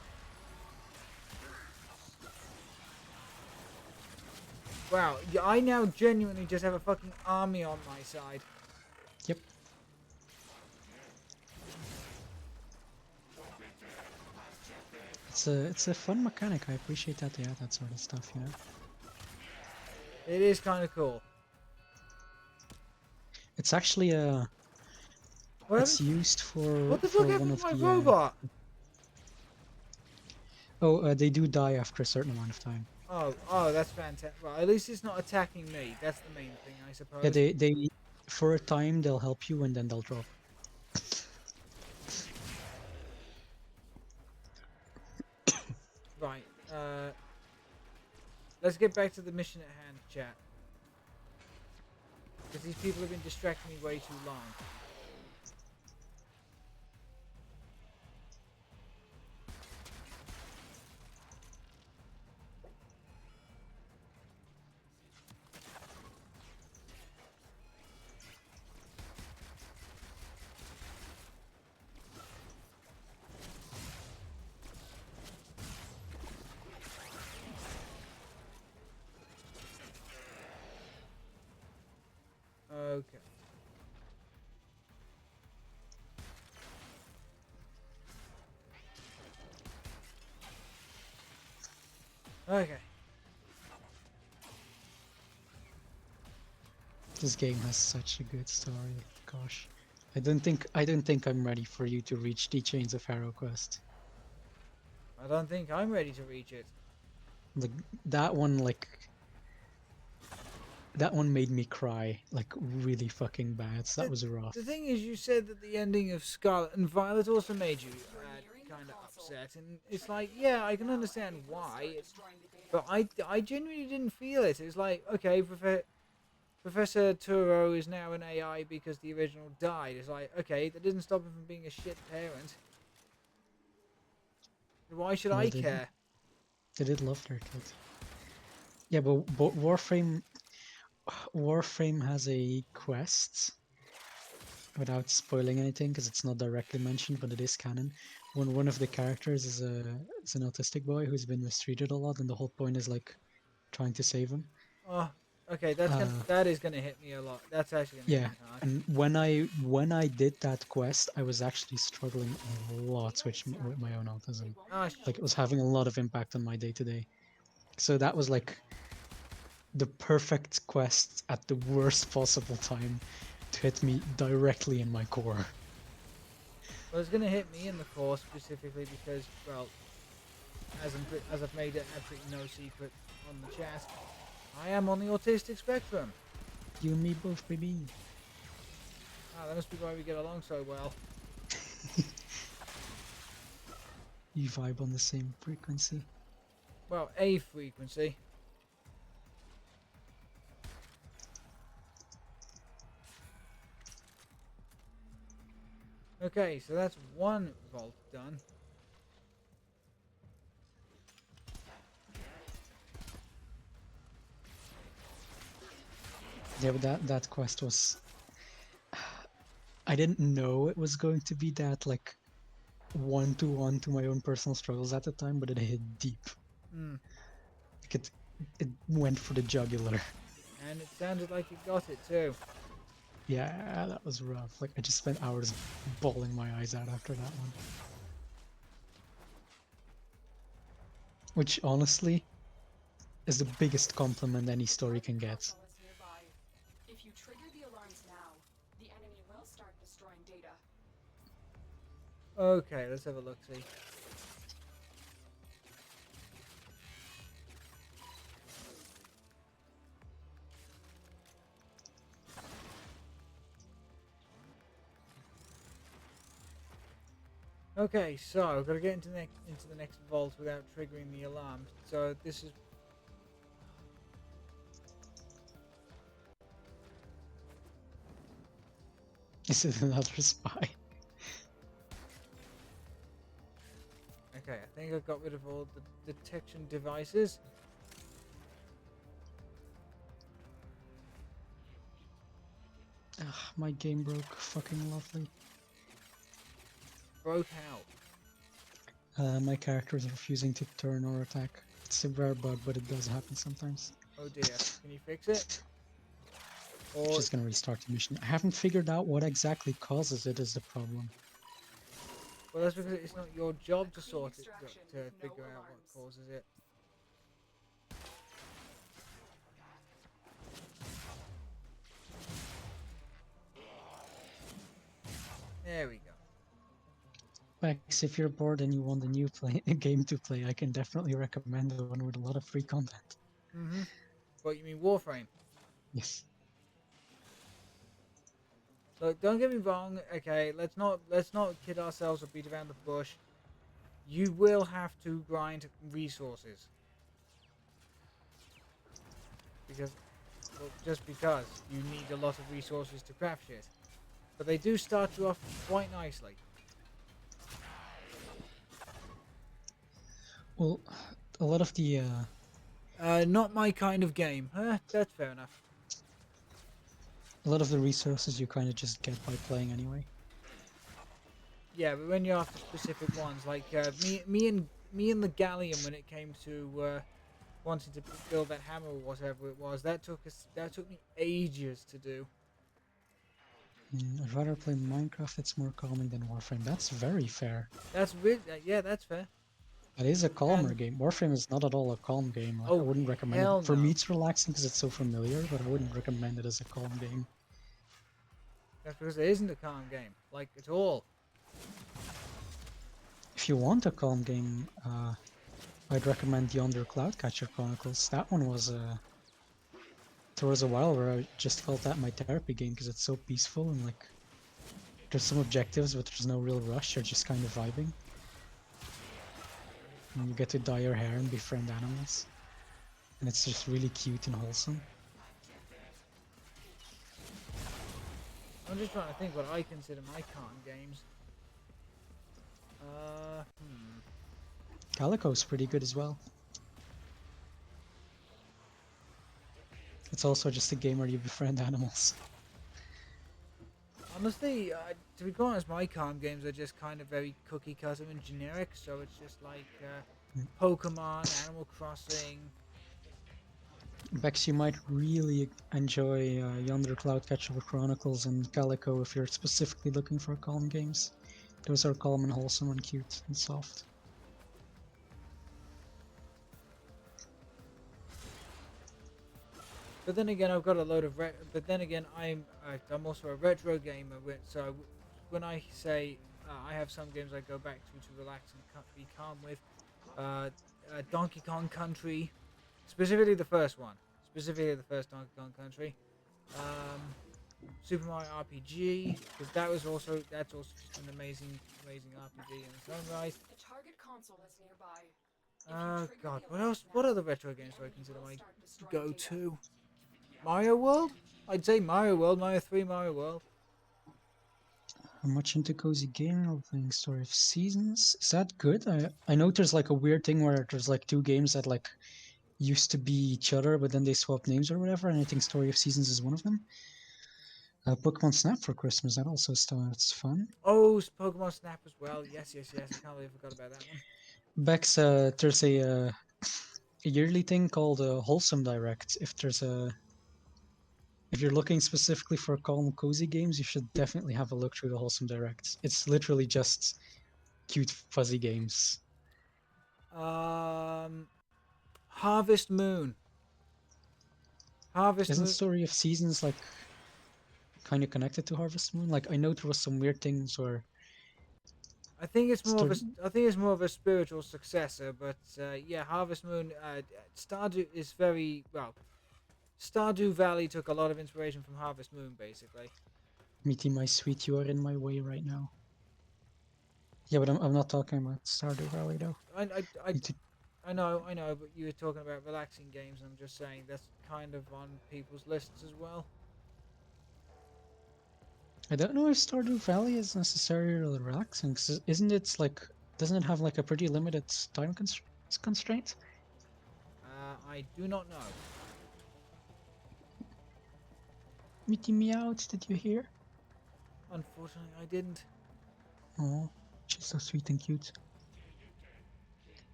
Wow, I now genuinely just have a fucking army on my side. Yep. It's a fun mechanic. I appreciate that they add that sort of stuff, you know. It is kind of cool. It's actually it's used for What the fuck one happened of to my the robot? they do die after a certain amount of time. Oh, that's fantastic. Well, at least it's not attacking me. That's the main thing, I suppose. Yeah, they for a time they'll help you and then they'll drop. Right. Let's get back to the mission at hand, chat. Because these people have been distracting me way too long. Okay. Okay. This game has such a good story. Gosh, I don't think I'm ready for you to reach the Chains of Harrow quest. I don't think I'm ready to reach it. Like that one, that one made me cry like really fucking bad. So that was rough. The thing is, you said that the ending of Scarlet and Violet also made you kind of upset, and it's like, yeah, I can understand why, but I genuinely didn't feel it. It's like, okay, Professor Turo is now an AI because the original died. It's like, okay, that didn't stop him from being a shit parent. Why should Well, I care? they did love their kid. Yeah, but Warframe has a quest, without spoiling anything because it's not directly mentioned, but it is canon. When one of the characters is an autistic boy who's been mistreated a lot, and the whole point is like trying to save him. Oh, okay, that is gonna hit me a lot. That's actually gonna hit Yeah, me hard. and when I did that quest, I was actually struggling a lot with my own autism. Oh, Like it was having a lot of impact on my day to day. So that was like the perfect quest at the worst possible time to hit me directly in my core. well, it's gonna hit me in the core specifically because, well, as I've made it absolutely no secret on the chat, I am on the autistic spectrum. You and me both, baby. Ah, that must be why we get along so well. You vibe on the same frequency. Well, a frequency. Okay, so that's one vault done. Yeah, but that quest was. I didn't know it was going to be that like one to my own personal struggles at the time, but it hit deep. Hmm. Like it went for the jugular. And it sounded like it got it too. Yeah, that was rough. Like I just spent hours bawling my eyes out after that one. Which honestly is the biggest compliment any story can get. If you trigger the alarms now, the enemy will start destroying data. Okay, let's have a look. See. Okay, so I've got to get into the next vault without triggering the alarm. So this is. Is it another spy? Okay, I think I got rid of all the detection devices. Ugh, my game broke. Fucking lovely. Broke out. My character is refusing to turn or attack. It's a rare bug, but it does happen sometimes. Oh dear. Can you fix it? I'm Or just gonna restart the mission. I haven't figured out what exactly causes it is the problem. well, that's because it's not your job to sort it to figure out what causes it. There we go. Max, if you're bored and you want a new a game to play, I can definitely recommend one with a lot of free content. Mm-hmm. What, you mean Warframe? Yes. Look, don't get me wrong. Okay, let's not kid ourselves or beat around the bush. You will have to grind resources because, well, just because you need a lot of resources to craft shit. But they do start you off quite nicely. Well, a lot of the Not my kind of game. That's fair enough. resources you kind of just get by playing anyway. Yeah, but when you're after specific ones, like me and the galleon, when it came to wanting to build that hammer or whatever it was, that took me ages to do. I'd rather play Minecraft. It's more calming than Warframe. That's very fair. That's really, yeah, that's fair. It is a calmer And game. Warframe is not at all a calm game. Like I oh, wouldn't recommend hell it. For no. me, it's relaxing because it's so familiar, but I wouldn't recommend it as a calm game. That's because it isn't a calm game, like at all. If you want a calm game, I'd recommend the Under Cloudcatcher Chronicles. That one was there was a while where I just felt that my therapy game because it's so peaceful and like there's some objectives, but there's no real rush. You're just kind of vibing. And you get to dye your hair and befriend animals, and it's just really cute and wholesome. I'm just trying to think what I consider my calm games. Calico's pretty good as well. It's also just a game where you befriend animals. Honestly, to be quite honest, my calm games are just kind of very cookie cutter and generic. So it's just like Pokemon, Animal Crossing. Bex, you might really enjoy Yonder Cloudcatcher Chronicles and Calico if you're specifically looking for calm games. Those are calm and wholesome and cute and soft. But then again, I've got a load of but then again, I'm also a retro gamer. So when I say I have some games I go back to relax and be calm with, Donkey Kong Country, specifically the first one, specifically the first Donkey Kong Country, Super Mario RPG, because that's also just an amazing RPG in its own right. The target console that's nearby. Oh god, what else? What other retro games do I consider my go-to? Mario World? I'd say Mario World, Mario 3, Mario World. I'm much into cozy gaming. I'm playing Story of Seasons. Is that good? I know there's like a weird thing where there's like two games that like used to be each other, but then they swapped names or whatever, and I think Story of Seasons is one of them. Pokemon Snap for Christmas, that also starts fun. Oh, Pokemon Snap as well. Yes. I can't believe I forgot about that one. Bex, there's a yearly thing called a Wholesome Direct. If you're looking specifically for calm, cozy games, you should definitely have a look through the Wholesome Direct. It's literally just cute, fuzzy games. Harvest Moon. Harvest Isn't Moon. Story of Seasons like kind of connected to Harvest Moon? Like I know there was some weird things where I think it's more of a spiritual successor, but yeah, Harvest Moon. Stardew is very well. Stardew Valley took a lot of inspiration from Harvest Moon, basically. Meaty, my sweet, you are in my way right now. Yeah, but I'm not talking about Stardew Valley though. I know, but you were talking about relaxing games, and I'm just saying that's kind of on people's lists as well. I don't know if Stardew Valley is necessarily relaxing, cause isn't it like, doesn't it have like a pretty limited time constraint? I do not know. Meaty meowed, did you hear? Unfortunately, I didn't. Oh, she's so sweet and cute.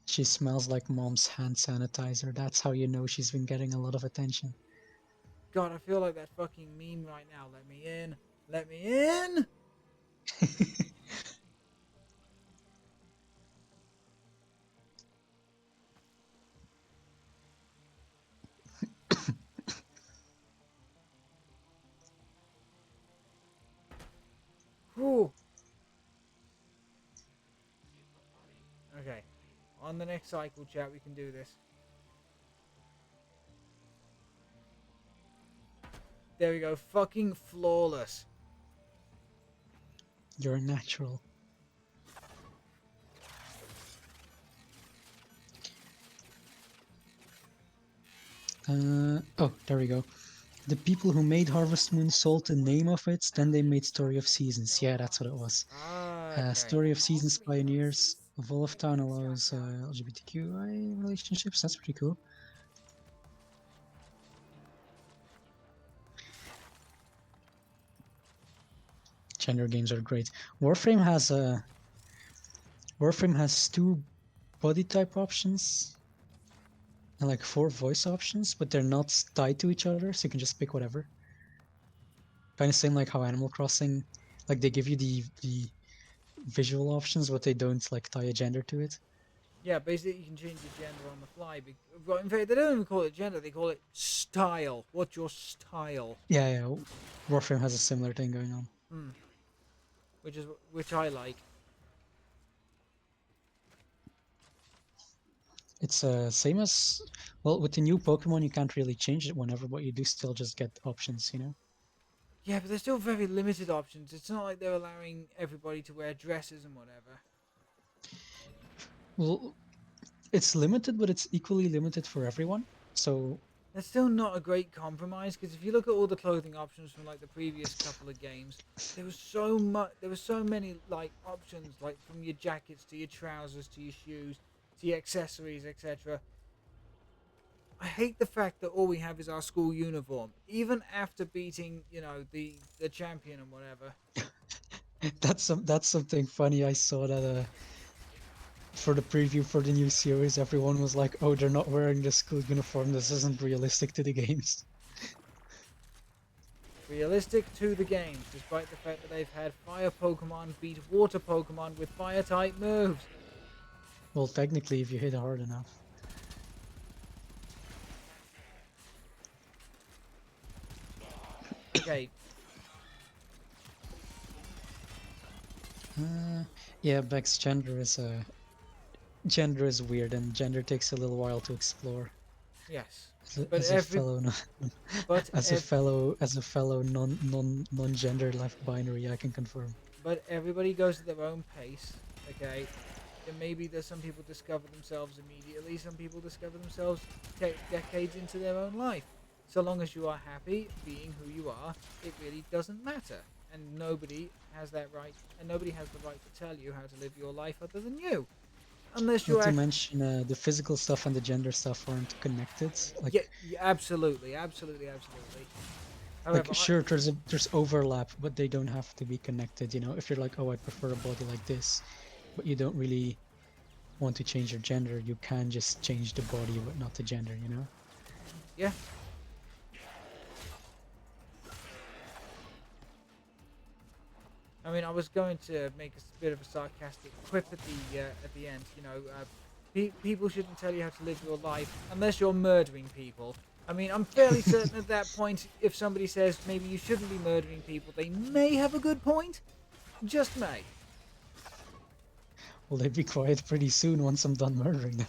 She smells like mom's hand sanitizer. That's how you know she's been getting a lot of attention. God, I feel like that fucking meme right now. Let me in. Let me in. Whew. Okay. On the next cycle, chat, we can do this. There we go. Fucking flawless. You're natural. Oh, there we go. The people who made Harvest Moon sold the name of it, then they made Story of Seasons. Yeah, that's what it was. Okay. Story of Seasons pioneers. Evolve Town allows LGBTQI relationships. That's pretty cool. Gender games are great. Warframe has two body type options. and like 4 voice options, but they're not tied to each other, so you can just pick whatever. Kind of same like how Animal Crossing, like they give you the visual options, but they don't like tie a gender to it. Yeah, basically you can change your gender on the fly. Well, in fact, they don't even call it gender; they call it style. What's your style? Yeah, yeah. Warframe has a similar thing going on. Hmm. Which I like. It's same as, well, with the new Pokemon you can't really change it whenever, but you do still just get options, you know? Yeah, but they're still very limited options. It's not like they're allowing everybody to wear dresses and whatever. Well, it's limited, but it's equally limited for everyone. So That's still not a great compromise because if you look at all the clothing options from like the previous couple of games, there was so much. There were so many like options, like from your jackets to your trousers to your shoes to your accessories, etc. I hate the fact that all we have is our school uniform, even after beating, the champion and whatever. that's something funny. I saw that for the preview for the new series, everyone was like, "Oh, they're not wearing the school uniform. This isn't realistic to the games." Realistic to the games, despite the fact that they've had fire Pokemon beat water Pokemon with fire type moves. Well, technically, if you hit hard enough. Okay, Yeah, Beck's gender is weird, and gender takes a little while to explore. yes, As a, but as a fellow, but as a fellow non-gender left binary, I can confirm. but everybody goes at their own pace. Okay, and maybe there's some people discover themselves immediately. Some people discover themselves decades into their own life. So long as you are happy being who you are, it really doesn't matter. And nobody has that right, and nobody has the right to tell you how to live your life other than you. Unless Not you're to mention the physical stuff and the gender stuff aren't connected. yeah, yeah, absolutely, absolutely, absolutely. However, Sure, there's overlap, but they don't have to be connected. You know, if you're like, oh, I prefer a body like this, but you don't really want to change your gender, you can just change the body, but not the gender. You know. yeah. I mean, I was going to make a bit of a sarcastic quip at the end. People shouldn't tell you how to live your life unless you're murdering people. I mean, I'm fairly certain at that point, if somebody says maybe you shouldn't be murdering people, they may have a good point. Just may. Well, they'd be quiet pretty soon once I'm done murdering them.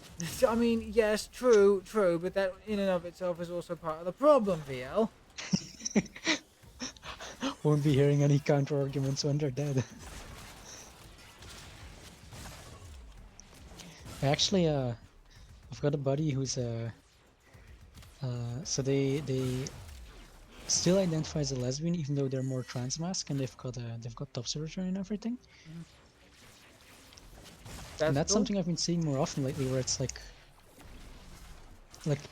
I mean, yes, true, but that in and of itself is also part of the problem, Vielle. Won't be hearing any counter arguments when they're dead. Actually, I've got a buddy who's so they still identify as a lesbian, even though they're more trans mask, and they've got top surgery and everything. And that's Cool. something I've been seeing more often lately, where it's like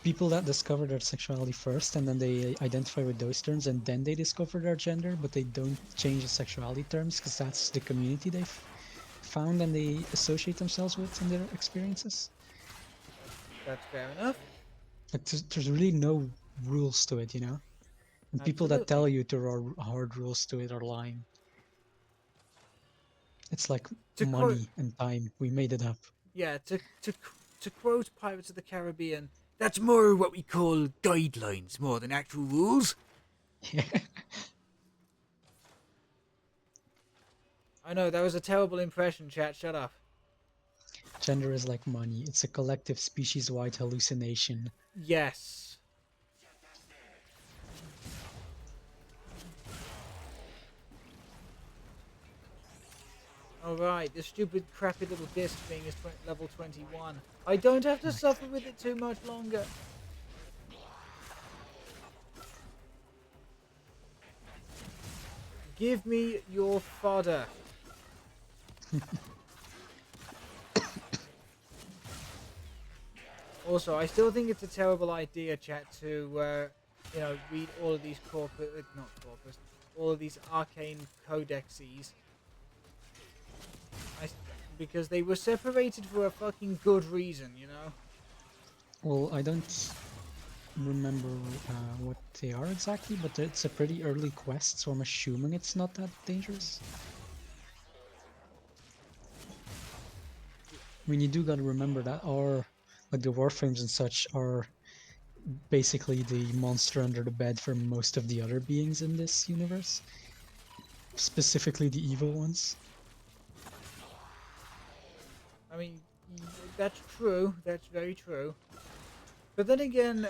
people that discover their sexuality first, and then they identify with those terms, and then they discover their gender, but they don't change the sexuality terms because that's the community they've found and they associate themselves with in their experiences. That's fair enough. Like there's really no rules to it, you know. And people that tell you there are hard rules to it are lying. It's like To money quote, and time. We made it up. yeah, to quote Pirates of the Caribbean, that's more what we call guidelines more than actual rules. I know that was a terrible impression, chat. Shut up. Gender is like money. It's a collective species-wide hallucination. Yes. Alright, this stupid crappy little disc thing is level 21. I don't have to suffer with it too much longer. Give me your fodder. Also, I still think it's a terrible idea, chat, to read all of these all of these arcane codexes. Because they were separated for a fucking good reason, you know? Well, I don't remember what they are exactly, but it's a pretty early quest, so I'm assuming it's not that dangerous. I mean, you do gotta remember that like the Warframes and such are basically the monster under the bed for most of the other beings in this universe, specifically the evil ones. I mean, that's true. That's very true. But then again,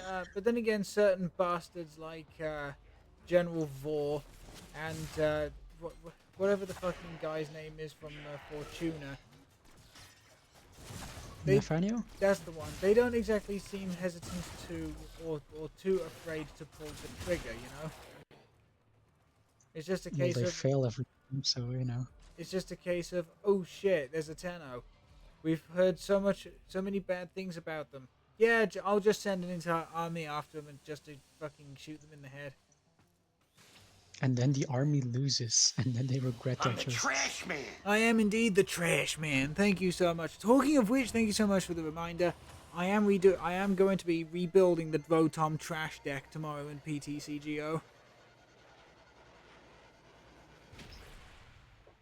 certain bastards like General Vor and whatever the fucking guy's name is from Fortuna, they Nathaniel? that's the one. They don't exactly seem hesitant to or too afraid to pull the trigger. You know, it's just a Well, case they of fail every time, so you know. it's just a case of oh shit, there's a Tenno. We've heard so many bad things about them. Yeah, I'll just send an entire army after them and just to fucking shoot them in the head. And then the army loses, and then they regret their I'm the choices. trash man. I am indeed the trash man. Thank you so much. Talking of which, thank you so much for the reminder. I am going to be rebuilding the Rotom trash deck tomorrow in PTCGO,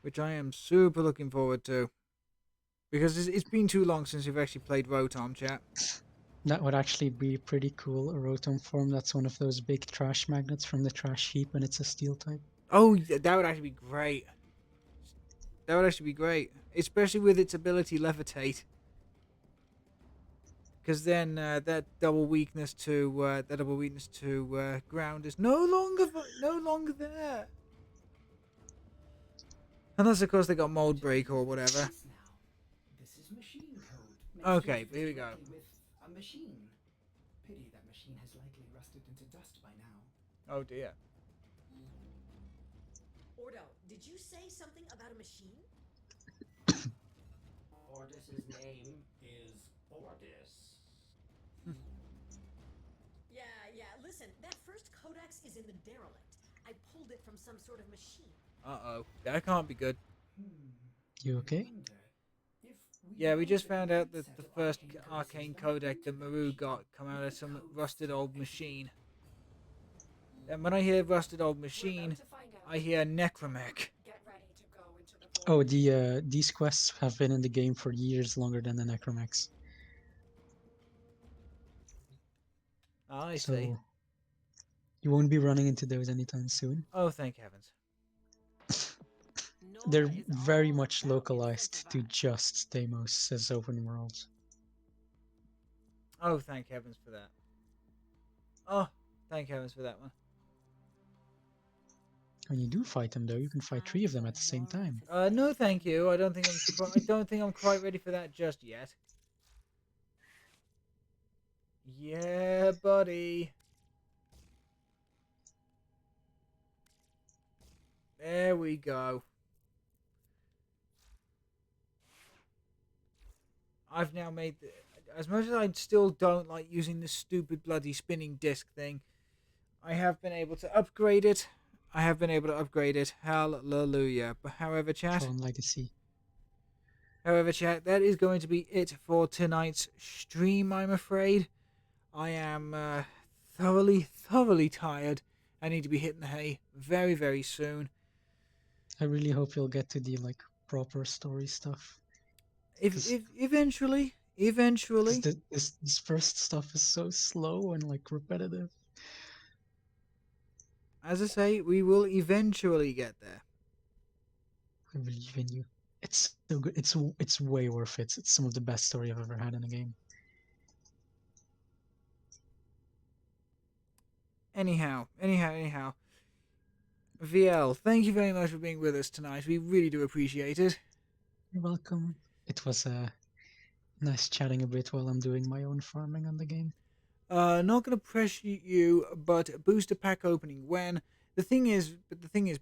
which I am super looking forward to. Because it's been too long since we've actually played Rotom, chat. That would actually be pretty cool. A Rotom form that's one of those big trash magnets from the trash heap, and it's a steel type. Oh, that would actually be great. That would actually be great, especially with its ability levitate. Because then that double weakness to ground is no longer there. Unless of course they got mold break or whatever. This now. This is machine code. Makes Okay, use here we go. directly with a machine. Pity that machine has likely rusted into dust by now. Oh dear. Ordo, did you say something about a machine? Ordis's name is Ordis. Yeah, listen, that first codex is in the derelict. I pulled it from some sort of machine. Uh-oh. That can't be good. You okay? Wonder if Yeah, we just found found the out right that set the of first arcane arcane codexes codec that found Maru in got the come out of some codes rusted old open machine. source. And when I hear rusted old We're machine, about to find out. I hear necromech. Get ready to go into the Oh, void. these quests have been in the game for years longer than the Necromex. I see. So you won't be running into those anytime soon. Oh, thank heavens. They're very much localized to just Deimos as open worlds. Oh, thank heavens for that. Oh, thank heavens for that one. When you do fight them, though, you can fight 3 of them at the same time. No, thank you. I don't think I don't think I'm quite ready for that just yet. Yeah, buddy. There we go. I've now made as much as I still don't like using the stupid bloody spinning disc thing. I have been able to upgrade it. Hallelujah. But Tron Legacy. however, chat, that is going to be it for tonight's stream, I'm afraid. I am thoroughly tired. I need to be hitting the hay very, very soon. I really hope you'll get to the proper story stuff. If eventually. This first stuff is so slow and repetitive. As I say, we will eventually get there. I believe in you. It's so good. It's way worth it. It's some of the best story I've ever had in a game. Anyhow. Vielle, thank you very much for being with us tonight. We really do appreciate it. You're welcome. It was nice chatting a bit while I'm doing my own farming on the game. Not gonna pressure you, but booster pack opening when the thing is,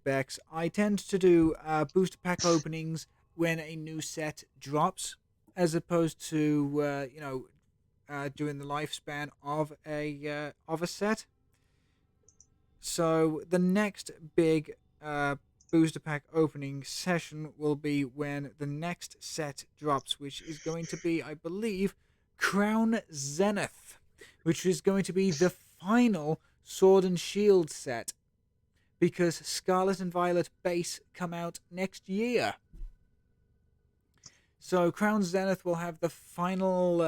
Bex, I tend to do booster pack openings when a new set drops, as opposed to during the lifespan of a set. So the next big booster pack opening session will be when the next set drops, which is going to be, I believe, Crown Zenith. which is going to be the final Sword and Shield set, because Scarlet and Violet base come out next year. So Crown Zenith will have the final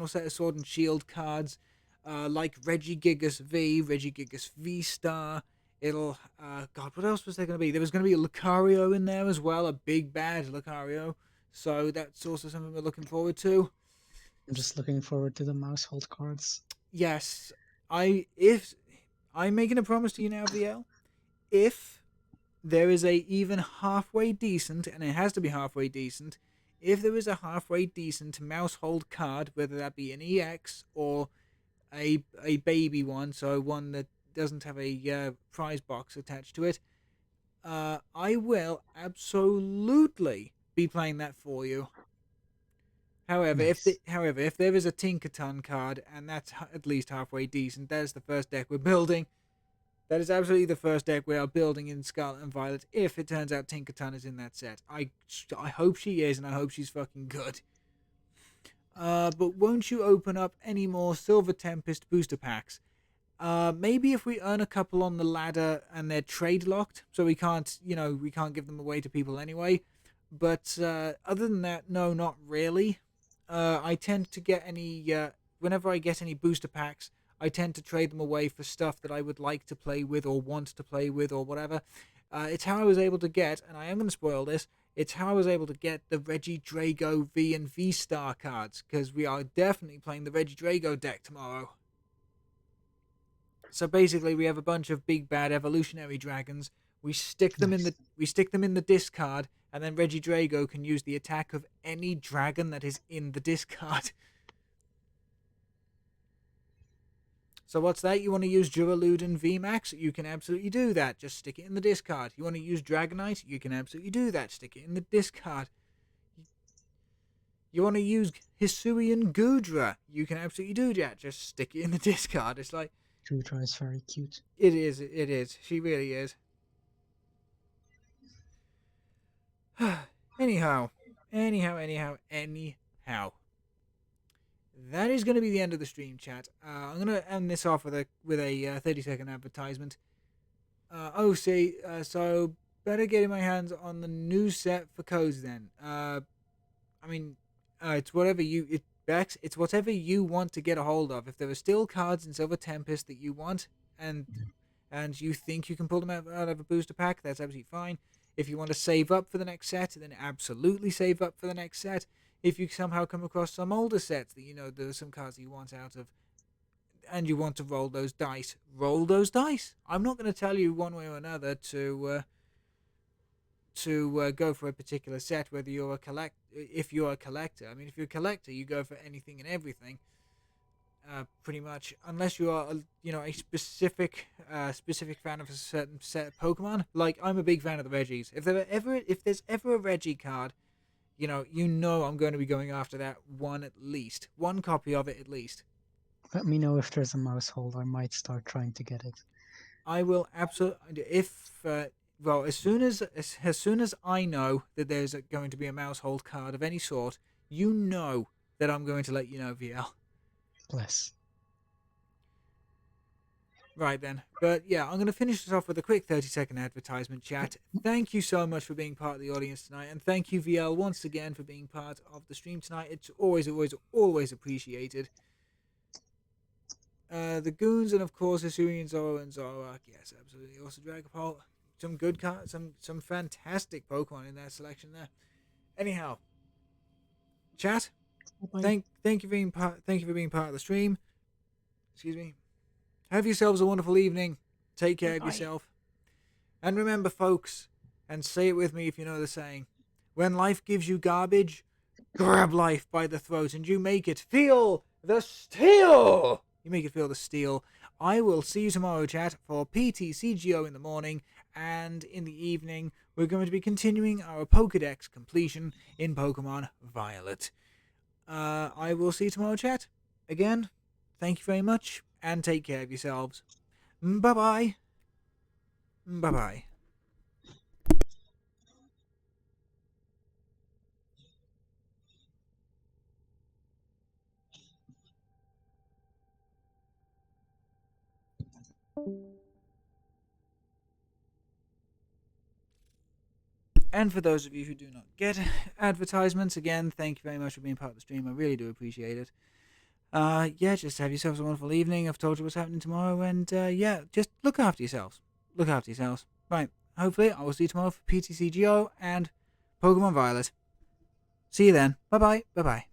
set of Sword and Shield cards, like Regigigas V, Regigigas V Star. It'll God, what else was there going to be? There was going to be a Lucario in there as well, a big bad Lucario. So that's also something we're looking forward to. I'm just looking forward to the Mousehold cards. Yes, if I'm making a promise to you now, Vielle, if there is a even halfway decent, and it has to be halfway decent, if there is a halfway decent Mousehold card, whether that be an EX or a baby one, so one that doesn't have a prize box attached to it, I will absolutely be playing that for you. However, Nice. if there is a Tinkerton card and that's at least halfway decent, that is the first deck we're building. That is absolutely the first deck we are building in Scarlet and Violet. If it turns out Tinkerton is in that set, I hope she is, and I hope she's fucking good. But won't you open up any more Silver Tempest booster packs? Maybe if we earn a couple on the ladder and they're trade locked, so we can't give them away to people anyway. But other than that, no, not really. I tend to get whenever I get any booster packs, I tend to trade them away for stuff that I would like to play with or want to play with or whatever. It's how I was able to get, and I am going to spoil this, it's how I was able to get the Regidrago V and V Star cards, because we are definitely playing the Regidrago deck tomorrow. So basically, we have a bunch of big bad evolutionary dragons. We stick them in the discard, and then Regidrago can use the attack of any dragon that is in the discard. So what's that? You want to use Duraludon and VMAX? You can absolutely do that. Just stick it in the discard. You want to use Dragonite? You can absolutely do that. Stick it in the discard. You want to use Hisuian Gudra? You can absolutely do that. Just stick it in the discard. It's like... Gudra is very cute. It is. She really is. Anyhow. That is going to be the end of the stream, chat. I'm going to end this off with a 30-second advertisement. So better getting my hands on the new set for codes then. It's whatever Bex, it's whatever you want to get a hold of. If there are still cards in Silver Tempest that you want and you think you can pull them out of a booster pack, that's absolutely fine. If you want to save up for the next set, then absolutely save up for the next set. If you somehow come across some older sets that there are some cards that you want out of, and you want to roll those dice, roll those dice. I'm not going to tell you one way or another to go for a particular set, whether you're if you're a collector. I mean, if you're a collector, you go for anything and everything, pretty much, unless you are a specific fan of a certain set of Pokemon. Like, I'm a big fan of the Reggies. If there's ever a Reggie card, I'm going to be going after that one at least. One copy of it at least. Let me know if there's a Mousehold. I might start trying to get it. I will absolutely. As soon as I know that there's going to be a Mousehold card of any sort, that I'm going to let you know, VL. Bless. Right then. But yeah, I'm going to finish this off with a quick 30-second advertisement, chat. Thank you so much for being part of the audience tonight. And thank you, VL, once again for being part of the stream tonight. It's always appreciated. The Goons and, of course, Hisuian Zoro and Zoroark. Yes, absolutely. Also, Dragapult. Some good cards. Some fantastic Pokemon in that selection there. Anyhow, chat. Thank you for being part of the stream. Excuse me. Have yourselves a wonderful evening. Take care of yourself. And remember, folks, and say it with me if you know the saying, when life gives you garbage, grab life by the throat and you make it feel the steel. You make it feel the steel. I will see you tomorrow, chat, for PTCGO in the morning, and in the evening, we're going to be continuing our Pokedex completion in Pokemon Violet. I will see you tomorrow, chat. Again, thank you very much, and take care of yourselves. Bye-bye. Bye-bye. And for those of you who do not get advertisements, again, thank you very much for being part of the stream. I really do appreciate it. Yeah, just have yourselves a wonderful evening. I've told you what's happening tomorrow, and yeah, just look after yourselves. Look after yourselves. Right, hopefully I will see you tomorrow for PTCGO and Pokemon Violet. See you then. Bye-bye. Bye-bye.